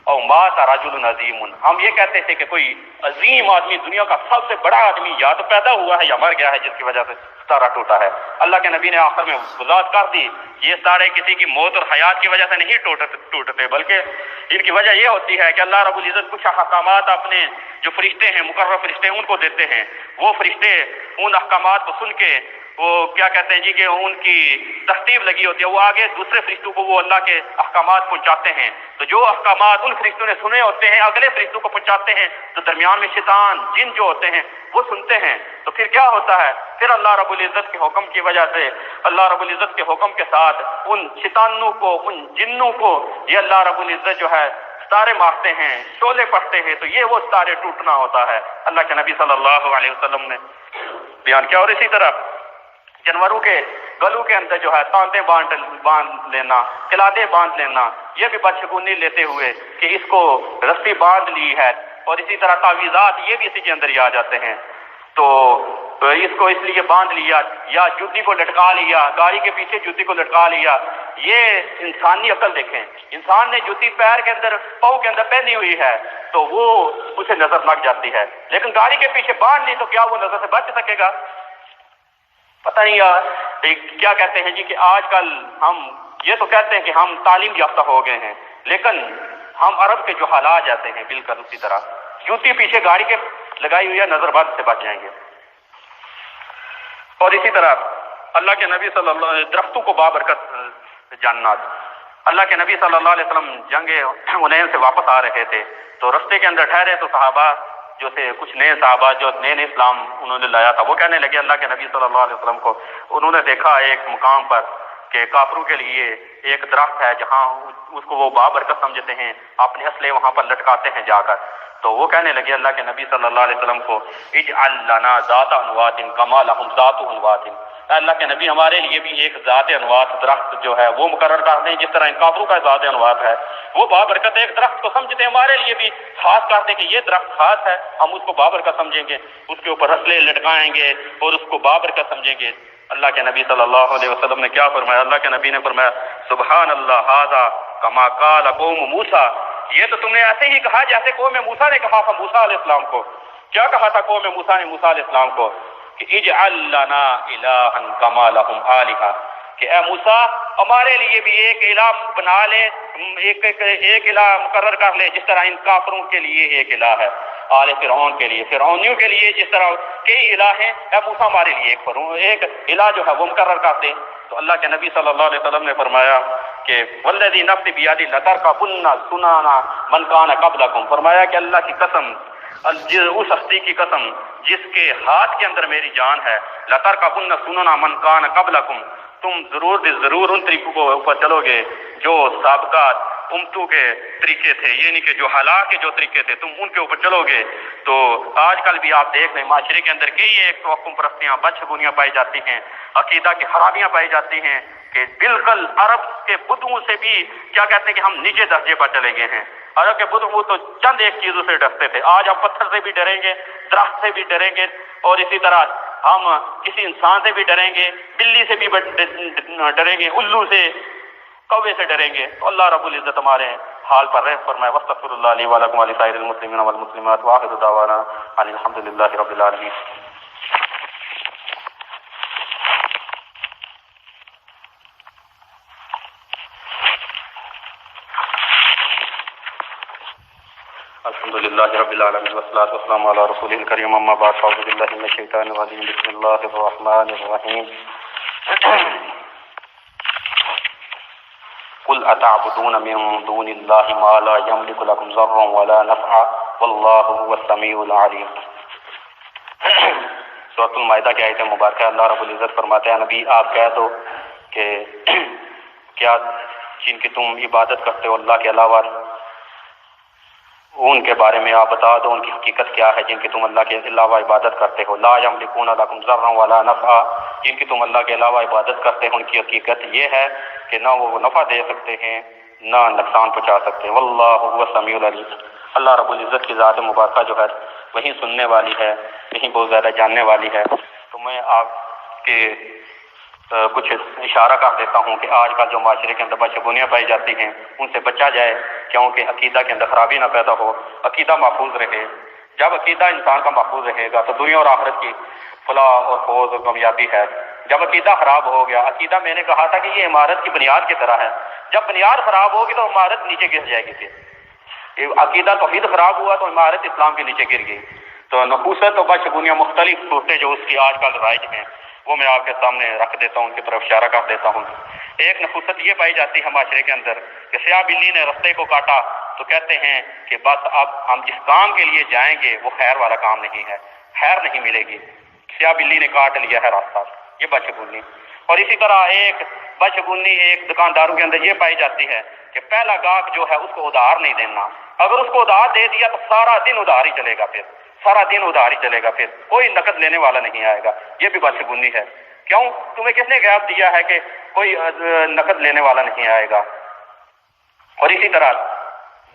او مات رجل عظیم، ہم یہ کہتے تھے کہ کوئی عظیم آدمی، دنیا کا سب سے بڑا آدمی یا تو پیدا ہوا ہے یا مر گیا ہے جس کی وجہ سے ستارہ ٹوٹا ہے. اللہ کے نبی نے آخر میں وضاحت کر دی یہ ستارے کسی کی موت اور حیات کی وجہ سے نہیں ٹوٹتے بلکہ ان کی وجہ یہ ہوتی ہے کہ اللہ رب العزت کچھ احکامات اپنے جو فرشتے ہیں، مقرر فرشتے ہیں، ان کو دیتے ہیں. وہ فرشتے ان احکامات کو سن کے وہ کیا کہتے ہیں جی کہ ان کی ترتیب لگی ہوتی ہے، وہ آگے دوسرے فرشتوں کو وہ اللہ کے احکامات پہنچاتے ہیں، تو جو احکامات ان فرشتوں نے سنے ہوتے ہیں اگلے فرشتوں کو پہنچاتے ہیں، تو درمیان میں شیطان جن جو ہوتے ہیں وہ سنتے ہیں، تو پھر کیا ہوتا ہے، پھر اللہ رب العزت کے حکم کی وجہ سے، اللہ رب العزت کے حکم کے ساتھ ان شیطانوں کو، ان جنوں کو یہ اللہ رب العزت جو ہے ستارے مارتے ہیں، شعلے پڑھتے ہیں، تو یہ وہ ستارے ٹوٹنا ہوتا ہے، اللہ کے نبی صلی اللہ علیہ وسلم نے بیان کیا۔ اور اسی طرح جانوروں کے گلوں کے اندر جو ہے تانتے باندھ لینا، قلادے باندھ لینا، یہ بھی بدشگونی لیتے ہوئے کہ اس کو رسی باندھ لی ہے، اور اسی طرح تعویذات یہ بھی اسی کے اندر ہی آ جاتے ہیں، تو اس کو اس لیے باندھ لیا، یا جوتی کو لٹکا لیا، گاڑی کے پیچھے جوتی کو لٹکا لیا۔ یہ انسانی عقل دیکھیں، انسان نے جوتی پیر کے اندر، پاؤں کے اندر پہنی ہوئی ہے تو وہ اسے نظر لگ جاتی ہے، لیکن گاڑی کے پیچھے باندھ لی تو کیا وہ نظر سے بچ سکے گا؟ پتہ نہیں یار کیا کہتے ہیں جی کہ آج کل ہم یہ تو کہتے ہیں کہ ہم تعلیم یافتہ ہو گئے ہیں، لیکن ہم عرب کے جو حالات جاتے ہیں بالکل اسی طرح، جوتی پیچھے گاڑی کے لگائی ہوئی ہے، نظر بد سے بچ جائیں گے۔ اور اسی طرح اللہ کے نبی صلی اللہ علیہ وسلم درختوں کو بابرکت جنات، اللہ کے نبی صلی اللہ علیہ وسلم جنگ حنین سے واپس آ رہے تھے، تو رستے کے اندر ٹھہرے تو صحابہ جو تھے، کچھ نئے صحابہ جو نئے اسلام انہوں نے لایا تھا، وہ کہنے لگے اللہ کے نبی صلی اللہ علیہ وسلم کو، انہوں نے دیکھا ایک مقام پر کہ کافروں کے لیے ایک درخت ہے جہاں اس کو وہ بابرکت سمجھتے ہیں، اپنے اسلحے وہاں پر لٹکاتے ہیں جا کر، تو وہ کہنے لگے اللہ کے نبی صلی اللہ علیہ وسلم کو اجعل لنا ذات انوات کما لهم ذات انوات، اللہ کے نبی ہمارے لیے بھی ایک ذات انوات درخت جو ہے وہ مقرر کر دیں، جس طرح ان کافروں کا ذات انوات ہے، وہ بابرکت ایک درخت کو سمجھتے ہیں، ہمارے لیے بھی خاص کر دیں کہ یہ درخت خاص ہے، ہم اس کو بابرکت سمجھیں گے، اس کے اوپر اسلحے لٹکائیں گے اور اس کو بابرکت سمجھیں گے۔ اللہ کے نبی صلی اللہ علیہ وسلم نے کیا فرمایا؟ اللہ کے نبی نے فرمایا سبحان اللہ ھذا کما قال قوم موسیٰ، یہ تو تم نے ایسے ہی کہا جیسے قوم موسیٰ نے کہا تھا موسیٰ علیہ السلام کو۔ کیا کہا تھا قوم موسیٰ نے موسیٰ علیہ السلام کو؟ کہ اجعل لنا الہا کما لہم آلہہ، کہ اے موسیٰ ہمارے لیے بھی ایک الہ بنا لے، ایک الہ مقرر کر لے جس طرح ان کافروں کے لیے ایک الہ ہے، آل فرعون کے لیے، فرعونیوں کے لیے جس طرح کئی الہ ہیں، اے موسیٰ ہمارے لیے ایک الہ جو ہے وہ مقرر کر دے۔ تو اللہ کے نبی صلی اللہ علیہ وسلم نے فرمایا کہ والذی نفسی بیدی لترکبن سنن من کان قبلکم، فرمایا کہ اللہ کی قسم، اس ہستی کی قسم جس کے ہاتھ کے اندر میری جان ہے، لترکبن سنن من کان قبلکم، تم ضرور ان طریقوں کو اوپر چلو گے جو سابقہ امتوں کے طریقے تھے، یعنی کہ جو ہلاک کے جو طریقے تھے تم ان کے اوپر چلو گے۔ تو آج کل بھی آپ دیکھ لیں معاشرے کے اندر کئی ایک توقم پرستیاں، بدشگونیاں پائی جاتی ہیں، عقیدہ کی خرابیاں پائی جاتی ہیں کہ بالکل عرب کے بدھوں سے بھی کیا کہتے ہیں کہ ہم نیچے درجے پر چلے گئے ہیں۔ عرب کے بدھ وہ تو چند ایک چیزوں سے ڈرتے تھے، آج ہم پتھر سے بھی ڈریں گے، درخت سے بھی ڈریں گے، اور اسی طرح ہم کسی انسان سے بھی ڈریں گے، بلی سے بھی ڈریں گے، الو سے، کوے سے ڈریں گے۔ تو اللہ رب العزت ہمارے حال پر رحم فرمائے۔ واستغفر اللہ لی ولکم ولسائر المسلمین والمسلمات وآخر دعوانا ان الحمد للہ رب العالمین۔ الحمد للہ رب العالمین والصلاۃ والسلام علی رسول الکریم، اما بعد فاعوذ باللہ من الشیطان الرجیم، بسم اللہ الرحمن الرحیم۔ قل اتعبدون من دون اللہ ما لا یملک لکم ضرا ولا نفعا واللہ هو السمیع العلیم۔ سورۃ المائدہ کی آیت مبارکہ، اللہ رب العزت فرماتے ہیں نبی آپ کہہ دو کہ کیا جن کی تم عبادت کرتے ہو اللہ کے علاوہ، ان کے بارے میں آپ بتا دو ان کی حقیقت کیا ہے جن کی تم اللہ کے علاوہ عبادت کرتے ہو۔ لا یملکون لکم ضرا ولا نفعا، جن کی تم اللہ کے علاوہ عبادت کرتے ہو ان کی حقیقت یہ ہے کہ نہ وہ نفع دے سکتے ہیں نہ نقصان پہنچا سکتے ہیں۔ واللہ هو السمیع العلیم، اللہ رب العزت کی ذات مبارکہ جو ہے وہیں سننے والی ہے، وہیں بہت زیادہ جاننے والی ہے۔ تو میں آپ کے کچھ اشارہ کر دیتا ہوں کہ آج کل جو معاشرے کے اندر بدشگونیاں پائی جاتی ہیں ان سے بچا جائے، کیونکہ عقیدہ کے اندر خرابی نہ پیدا ہو، عقیدہ محفوظ رہے۔ جب عقیدہ انسان کا محفوظ رہے گا تو دنیا اور آخرت کی فلاح اور فوز اور کامیابی ہے۔ جب عقیدہ خراب ہو گیا، عقیدہ میں نے کہا تھا کہ یہ عمارت کی بنیاد کی طرح ہے، جب بنیاد خراب ہوگی تو عمارت نیچے گر جائے گی۔ پھر عقیدہ توحید خراب ہوا تو عمارت اسلام کے نیچے گر گئی۔ تو نحوست و بدشگونیاں مختلف صورتیں جو اس کی آج کل رائج ہیں وہ میں آپ کے سامنے رکھ دیتا ہوں، ان کی طرف اشارہ کر دیتا ہوں۔ ایک نفوست یہ پائی جاتی ہے معاشرے کے اندر کہ سیاہ بلی نے رستے کو کاٹا تو کہتے ہیں کہ بس اب ہم جس کام کے لیے جائیں گے وہ خیر والا کام نہیں ہے، خیر نہیں ملے گی، سیاہ بلی نے کاٹ لیا ہے راستہ، یہ بدشگونی۔ اور اسی طرح ایک بدشگونی ایک دکانداروں کے اندر یہ پائی جاتی ہے کہ پہلا گاہک جو ہے اس کو ادھار نہیں دینا، اگر اس کو ادھار دے دیا تو سارا دن ادھار ہی چلے گا، پھر سارا دن ادھار ہی چلے گا، پھر کوئی نقد لینے والا نہیں آئے گا، یہ بھی بدشگونی ہے۔ کیوں؟ تمہیں کس نے غیب دیا ہے کہ کوئی نقد لینے والا نہیں آئے گا؟ اور اسی طرح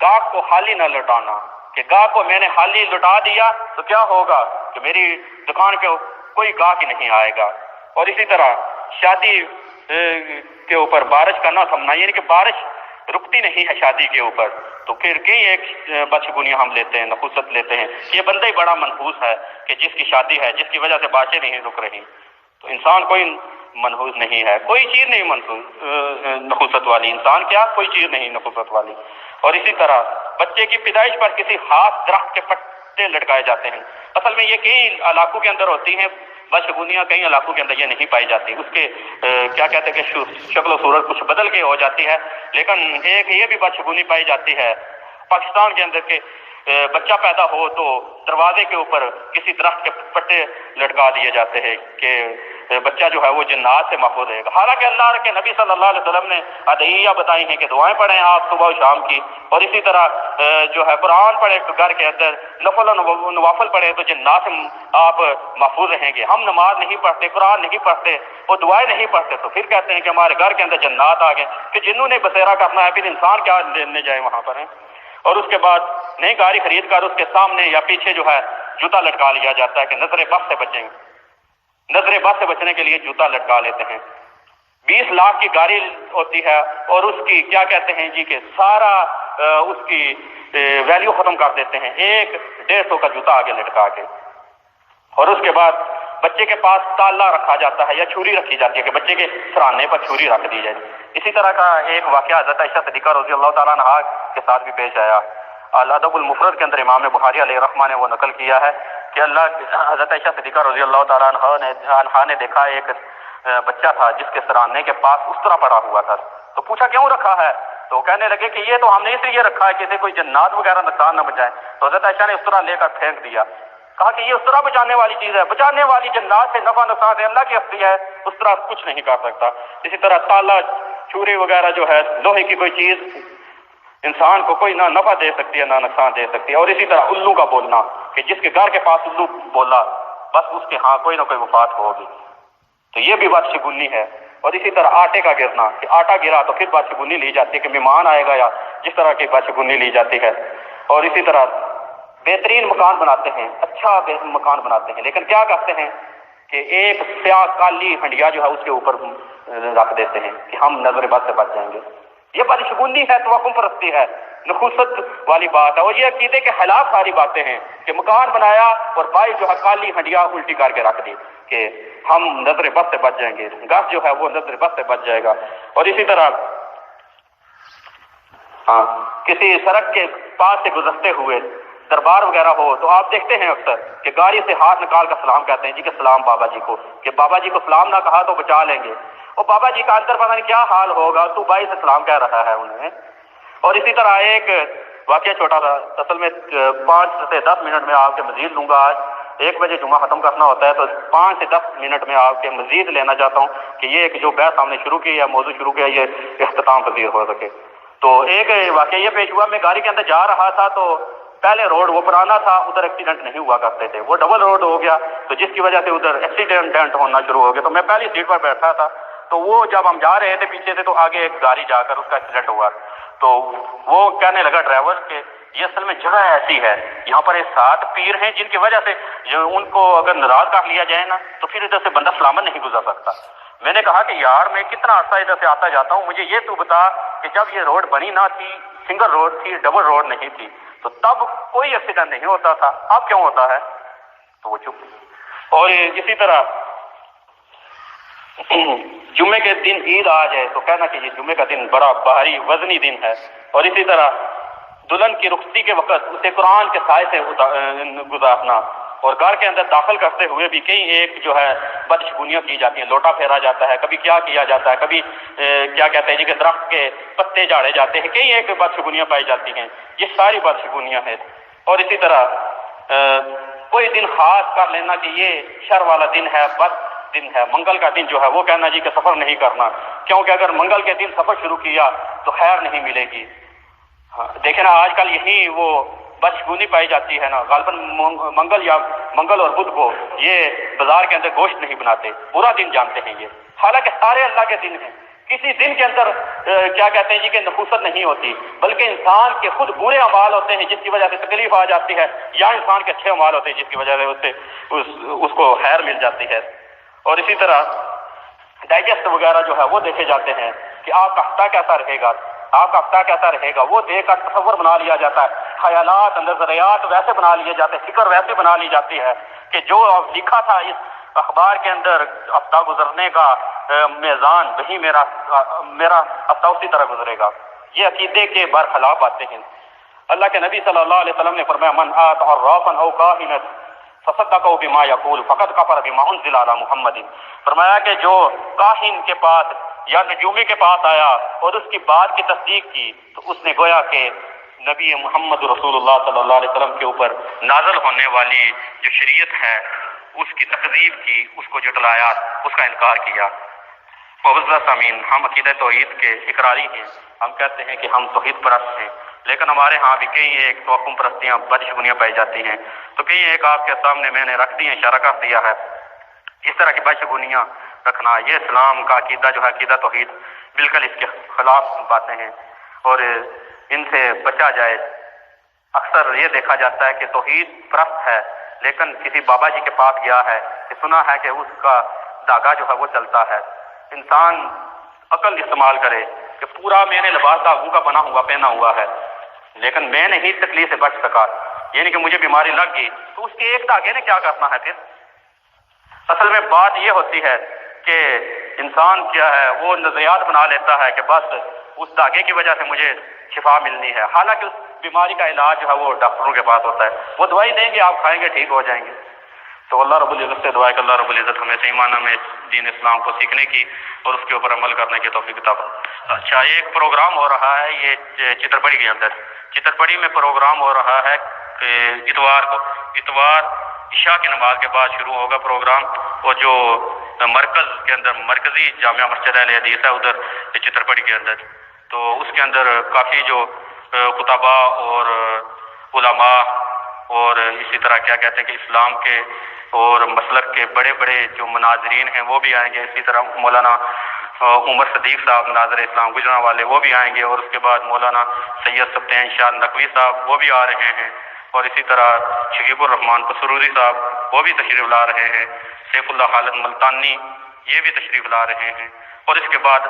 گاہک کو خالی نہ لوٹانا، کہ گاہک کو میں نے خالی لوٹا دیا تو کیا ہوگا کہ میری دکان پہ کوئی گاہک ہی نہیں آئے گا۔ اور اسی طرح شادی کے اوپر بارش کا نہ تھمنا، یعنی کہ بارش رکتی نہیں ہے شادی کے اوپر، تو پھر کئی ایک بدشگونیاں ہم لیتے ہیں، نحوست لیتے ہیں، یہ بندہ ہی بڑا منحوس ہے کہ جس کی شادی ہے، جس کی وجہ سے بارشیں نہیں رک رہی، تو انسان کوئی منحوس نہیں ہے، کوئی چیز نہیں نحوست والی، انسان کیا کوئی چیز نہیں نحوست والی۔ اور اسی طرح بچے کی پیدائش پر کسی خاص درخت کے پتے لٹکائے جاتے ہیں، اصل میں یہ کئی علاقوں کے اندر ہوتی ہیں بدشگونیاں، کئی علاقوں کے اندر یہ نہیں پائی جاتی، اس کے کیا کہتے ہیں کہ شکل و صورت کچھ بدل کے ہو جاتی ہے، لیکن ایک یہ بھی بدشگونی پائی جاتی ہے پاکستان کے اندر کہ بچہ پیدا ہو تو دروازے کے اوپر کسی درخت کے پتے لٹکا دیے جاتے ہیں کہ بچہ جو ہے وہ جنات سے محفوظ رہے گا، حالانکہ اللہ کے نبی صلی اللہ علیہ وسلم نے ادعیہ بتائی ہیں کہ دعائیں پڑھیں آپ صبح و شام کی، اور اسی طرح جو ہے قرآن پڑھے گھر کے اندر، نفل و نوافل پڑھے تو جنات سے آپ محفوظ رہیں گے۔ ہم نماز نہیں پڑھتے، قرآن نہیں پڑھتے، وہ دعائیں نہیں پڑھتے، تو پھر کہتے ہیں کہ ہمارے گھر کے اندر جنات آ گئے، کہ جنوں نے بسیرا کرنا ہے، پھر انسان کیا لینے جائے وہاں پر ہیں۔ اور اس کے بعد نئی گاڑی خرید کر اس کے سامنے یا پیچھے جو ہے جوتا لٹکا لیا جاتا ہے کہ نظر بد سے بچیں، نظر بد سے بچنے کے لیے جوتا لٹکا لیتے ہیں۔ 20 لاکھ کی گاڑی ہوتی ہے اور اس کی کیا کہتے ہیں جی کہ سارا اس کی ویلیو ختم کر دیتے ہیں 100-150 کا جوتا آگے لٹکا کے۔ اور اس کے بعد بچے کے پاس تالا رکھا جاتا ہے یا چھری رکھی جاتی ہے کہ بچے کے سرانے پر چھری رکھ دی جائے۔ اسی طرح کا ایک واقعہ حضرت عائشہ صدیقہ رضی اللہ تعالیٰ عنہا کے ساتھ بھی پیش آیا۔ الادب المفرد کے اندر امام بخاری علیہ الرحمہ نے وہ نقل کیا ہے کہ حضرت عائشہ صدیقہ رضی اللہ تعالیٰ عنہا نے دیکھا ایک بچہ تھا جس کے سرانے کے پاس استرا پڑا ہوا تھا، تو پوچھا کیوں رکھا ہے؟ تو کہنے لگے کہ یہ تو ہم نے اس لیے رکھا ہے کہ اسے کوئی جنات وغیرہ نقصان نہ بچائے۔ تو حضرت عائشہ نے استرا لے کر پھینک دیا، کہا کہ یہ استرا بچانے والی چیز ہے، بچانے والی جنات سے نفع نقصان ہے، اللہ کی ہستی ہے، استرا کچھ نہیں کر سکتا۔ اسی طرح تالا چھری وغیرہ جو ہے لوہے کی کوئی چیز انسان کو کوئی نہ نفع دے سکتی ہے نہ نقصان دے سکتی ہے۔ اور اسی طرح الو کا بولنا کہ جس کے گھر کے پاس الو بولا بس اس کے ہاں کوئی نہ کوئی وفات ہوگی، تو یہ بھی بدشگونی ہے۔ اور اسی طرح آٹے کا گرنا کہ آٹا گرا تو پھر بدشگونی لی جاتی ہے کہ مہمان آئے گا یا جس طرح کی بدشگونی لی جاتی ہے۔ اور اسی طرح بہترین مکان بناتے ہیں، اچھا مکان بناتے ہیں، لیکن کیا کرتے ہیں کہ ایک سیاہ کالی ہنڈیا جو ہے اس کے اوپر رکھ دیتے ہیں کہ ہم نظر بد سے بچ جائیں گے۔ یہ بدشگونی ہے، توقع پرستی ہے، نخوست والی بات ہے، اور یہ عقیدے کے خلاف ساری باتیں ہیں کہ مکان بنایا اور بائی جو ہے کالی ہنڈیا الٹی کر کے رکھ دی کہ ہم نظر بد سے بچ جائیں گے، گھر جو ہے وہ نظر بد سے بچ جائے گا۔ اور اسی طرح کسی سڑک کے پاس سے گزرتے ہوئے دربار وغیرہ ہو تو آپ دیکھتے ہیں اکثر کہ گاڑی سے ہاتھ نکال کر سلام کہتے ہیں جی کہ سلام بابا جی کو، کہ بابا جی کو سلام نہ کہا تو بچا لیں گے، اور بابا جی کا اندر پتہ نہیں کیا حال ہوگا، تو بھائی سے سلام کہہ رہا ہے انہیں۔ اور اسی طرح ایک واقعہ چھوٹا تھا، اصل میں 5 سے 10 منٹ میں آپ کے مزید لوں گا، آج 1 بجے جمعہ ختم کرنا ہوتا ہے تو 5 سے 10 منٹ میں آپ کے مزید لینا چاہتا ہوں کہ یہ ایک جو بحث ہم نے شروع کی یا موضوع شروع کیا یہ اختتام پذیر ہو سکے۔ تو ایک واقعہ یہ پیش ہوا، میں گاڑی کے اندر جا رہا تھا تو پہلے روڈ وہ پرانا تھا، ادھر ایکسیڈنٹ نہیں ہوا کرتے تھے، وہ ڈبل روڈ ہو گیا تو جس کی وجہ سے ادھر ایکسیڈنٹ ہونا شروع ہو گیا، تو میں پہلی سیٹ پر بیٹھا تھا، تو وہ جب ہم جا رہے تھے پیچھے سے تو آگے ایک گاڑی جا کر اس کا ایکسیڈنٹ ہوا، تو وہ کہنے لگا ڈرائیور کہ یہ اصل میں جگہ ایسی ہے، یہاں پر ایک 7 پیر ہیں جن کی وجہ سے ان کو اگر ناراض کر لیا جائے نا تو پھر ادھر سے بندہ سلامت نہیں گزر سکتا۔ میں نے کہا کہ یار میں کتنا عرصہ ادھر سے آتا جاتا ہوں، مجھے یہ تو بتا کہ جب یہ روڈ بنی نہ تھی، سنگل روڈ تھی، ڈبل روڈ نہیں تھی، تو تب کوئی ایکسیڈنٹ نہیں ہوتا تھا، اب کیوں ہوتا ہے؟ تو وہ چپ۔ اور اسی طرح جمعے کے دن عید آ جائے تو کہنا کہ یہ جمعے کا دن بڑا بھاری وزنی دن ہے، اور اسی طرح دلہن کی رخصتی کے وقت اسے قرآن کے سائے سے گزارنا، اور گھر کے اندر داخل کرتے ہوئے بھی کئی ایک جو ہے بدشگونیاں کی جاتی ہیں، لوٹا پھیرا جاتا ہے، کبھی کیا کیا جاتا ہے، کبھی کیا کہتے ہیں جی کہ درخت کے پتے جھاڑے جاتے ہیں، کئی ایک بدشگونیاں پائی جاتی ہیں، یہ ساری بدشگونیاں ہیں۔ اور اسی طرح کوئی دن خاص کر لینا کہ یہ شر والا دن ہے، بد دن ہے، منگل کا دن جو ہے وہ کہنا جی کہ سفر نہیں کرنا، کیونکہ اگر منگل کے دن سفر شروع کیا تو خیر نہیں ملے گی۔ دیکھیں نا آج کل یہی وہ بدشگونی پائی جاتی ہے نا، غالباً منگل اور بدھ کو یہ بازار کے اندر گوشت نہیں بناتے، برا دن جانتے ہیں یہ، حالانکہ سارے اللہ کے دن ہیں، کسی دن کے اندر کیا کہتے ہیں جی کہ نفوست نہیں ہوتی، بلکہ انسان کے خود برے اعمال ہوتے ہیں جس کی وجہ سے تکلیف آ جاتی ہے، یا انسان کے اچھے اعمال ہوتے ہیں جس کی وجہ سے اس کو خیر مل جاتی ہے۔ اور اسی طرح ڈائجسٹ وغیرہ جو ہے وہ دیکھے جاتے ہیں کہ آپ کا ہفتہ کیسا رہے گا، آپ کا ہفتہ کیسا رہے گا، وہ دیکھ کر تصور بنا لیا جاتا ہے، خیالات نظریات ویسے بنا لیے جاتے ہیں، فکر ویسے بنا لی جاتی ہے کہ جو لکھا تھا اس اخبار کے اندر ہفتہ گزرنے کا میزان، وہی میرا ہفتہ اسی طرح گزرے گا۔ یہ عقیدے کے برخلاف باتیں ہیں۔ اللہ کے نبی صلی اللہ علیہ وسلم نے فرمایا من آت عرافا او کاہنا فصدقوا بما یقول فقد کفر بما انزل علی محمد، فرمایا کہ جو کاہن کے پاس یا نجومی کے پاس آیا اور اس کی بات کی تصدیق کی تو اس نے گویا کہ نبی محمد رسول اللہ صلی اللہ علیہ وسلم کے اوپر نازل ہونے والی جو شریعت ہے اس کی تکذیب کی، اس کو جھٹلایا، اس کا انکار کیا۔ سامعین، ہم عقیدہ توحید کے اقراری ہیں، ہم کہتے ہیں کہ ہم توحید پرست ہیں، لیکن ہمارے ہاں بھی کئی ایک توہم پرستیاں بدشگونیاں پائی جاتی ہیں، تو کئی ایک آپ کے سامنے میں نے رکھ دی ہیں، اشارہ کر دیا ہے۔ اس طرح کی بدشگونیاں رکھنا یہ اسلام کا عقیدہ جو ہے عقیدہ توحید بالکل اس کے خلاف باتیں ہیں اور ان سے بچا جائے۔ اکثر یہ دیکھا جاتا ہے کہ توحید پرست ہے لیکن کسی بابا جی کے پاس گیا ہے کہ سنا ہے کہ اس کا دھاگا جو ہے وہ چلتا ہے۔ انسان عقل استعمال کرے کہ پورا میں نے لباس داغوں کا بنا ہوا پہنا ہوا ہے لیکن میں نے ہی تکلیف سے بچ سکا، یعنی کہ مجھے بیماری لگ گئی، تو اس کے ایک دھاگے نے کیا کرنا ہے پھر؟ اصل میں بات یہ ہوتی ہے کہ انسان کیا ہے وہ نظریات بنا لیتا ہے کہ بس اس دھاگے کی وجہ سے مجھے شفا ملنی ہے، حالانکہ اس بیماری کا علاج جو ہے وہ ڈاکٹروں کے پاس ہوتا ہے، وہ دوائی دیں گے، آپ کھائیں گے ٹھیک ہو جائیں گے۔ تو اللہ رب العزت سے دعا ہے کہ اللہ رب العزت ہمیں صحیح معنی میں دین اسلام کو سیکھنے کی اور اس کے اوپر عمل کرنے کی توفیق عطا فرمائے۔ اچھا، ایک پروگرام ہو رہا ہے یہ چترپڑی کے اندر، چترپڑی میں پروگرام ہو رہا ہے اتوار عشاء کی نماز کے بعد شروع ہوگا پروگرام، اور جو مرکز کے اندر مرکزی جامعہ مسجد اہل حدیث ہے ادھر چترپڑی کے اندر، تو اس کے اندر کافی جو خطباء اور علماء اور اسی طرح کیا کہتے ہیں کہ اسلام کے اور مسلک کے بڑے بڑے جو مناظرین ہیں وہ بھی آئیں گے، اسی طرح مولانا عمر صدیق صاحب مناظر اسلام گجرا والے وہ بھی آئیں گے، اور اس کے بعد مولانا سید سبطین شاہ نقوی صاحب وہ بھی آ رہے ہیں، اور اسی طرح شکیب الرحمان پسروری صاحب وہ بھی تشریف لا رہے ہیں، سیف اللہ خالد ملتانی یہ بھی تشریف لا رہے ہیں، اور اس کے بعد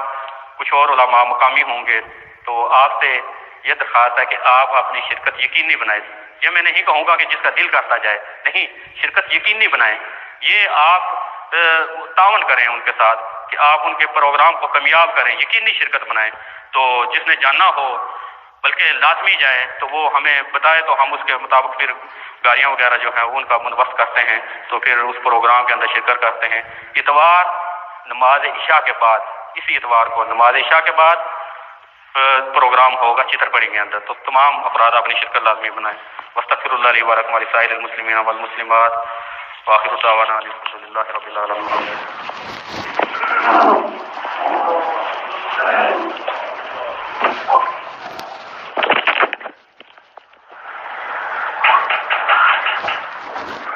کچھ اور علماء مقامی ہوں گے۔ تو آپ سے یہ درخواست ہے کہ آپ اپنی شرکت یقینی بنائیں، یہ میں نہیں کہوں گا کہ جس کا دل کرتا جائے، نہیں، شرکت یقینی بنائیں، یہ آپ تعاون کریں ان کے ساتھ کہ آپ ان کے پروگرام کو کامیاب کریں، یقینی شرکت بنائیں۔ تو جس نے جانا ہو بلکہ لازمی جائے تو وہ ہمیں بتائے تو ہم اس کے مطابق پھر گاڑیاں وغیرہ جو ہیں ان کا بندوبست کرتے ہیں، تو پھر اس پروگرام کے اندر شرکت کرتے ہیں۔ اتوار نماز عشاء کے بعد، اسی اتوار کو نماز عشاء کے بعد پروگرام ہوگا چترپڑی کے اندر، تو تمام افراد اپنی شرکت لازمی بنائیں۔ واستغفر اللہ لی ولکم ولسائر المسلمین والمسلمات، وآخر دعوانا ان الحمد للہ رب العالمین۔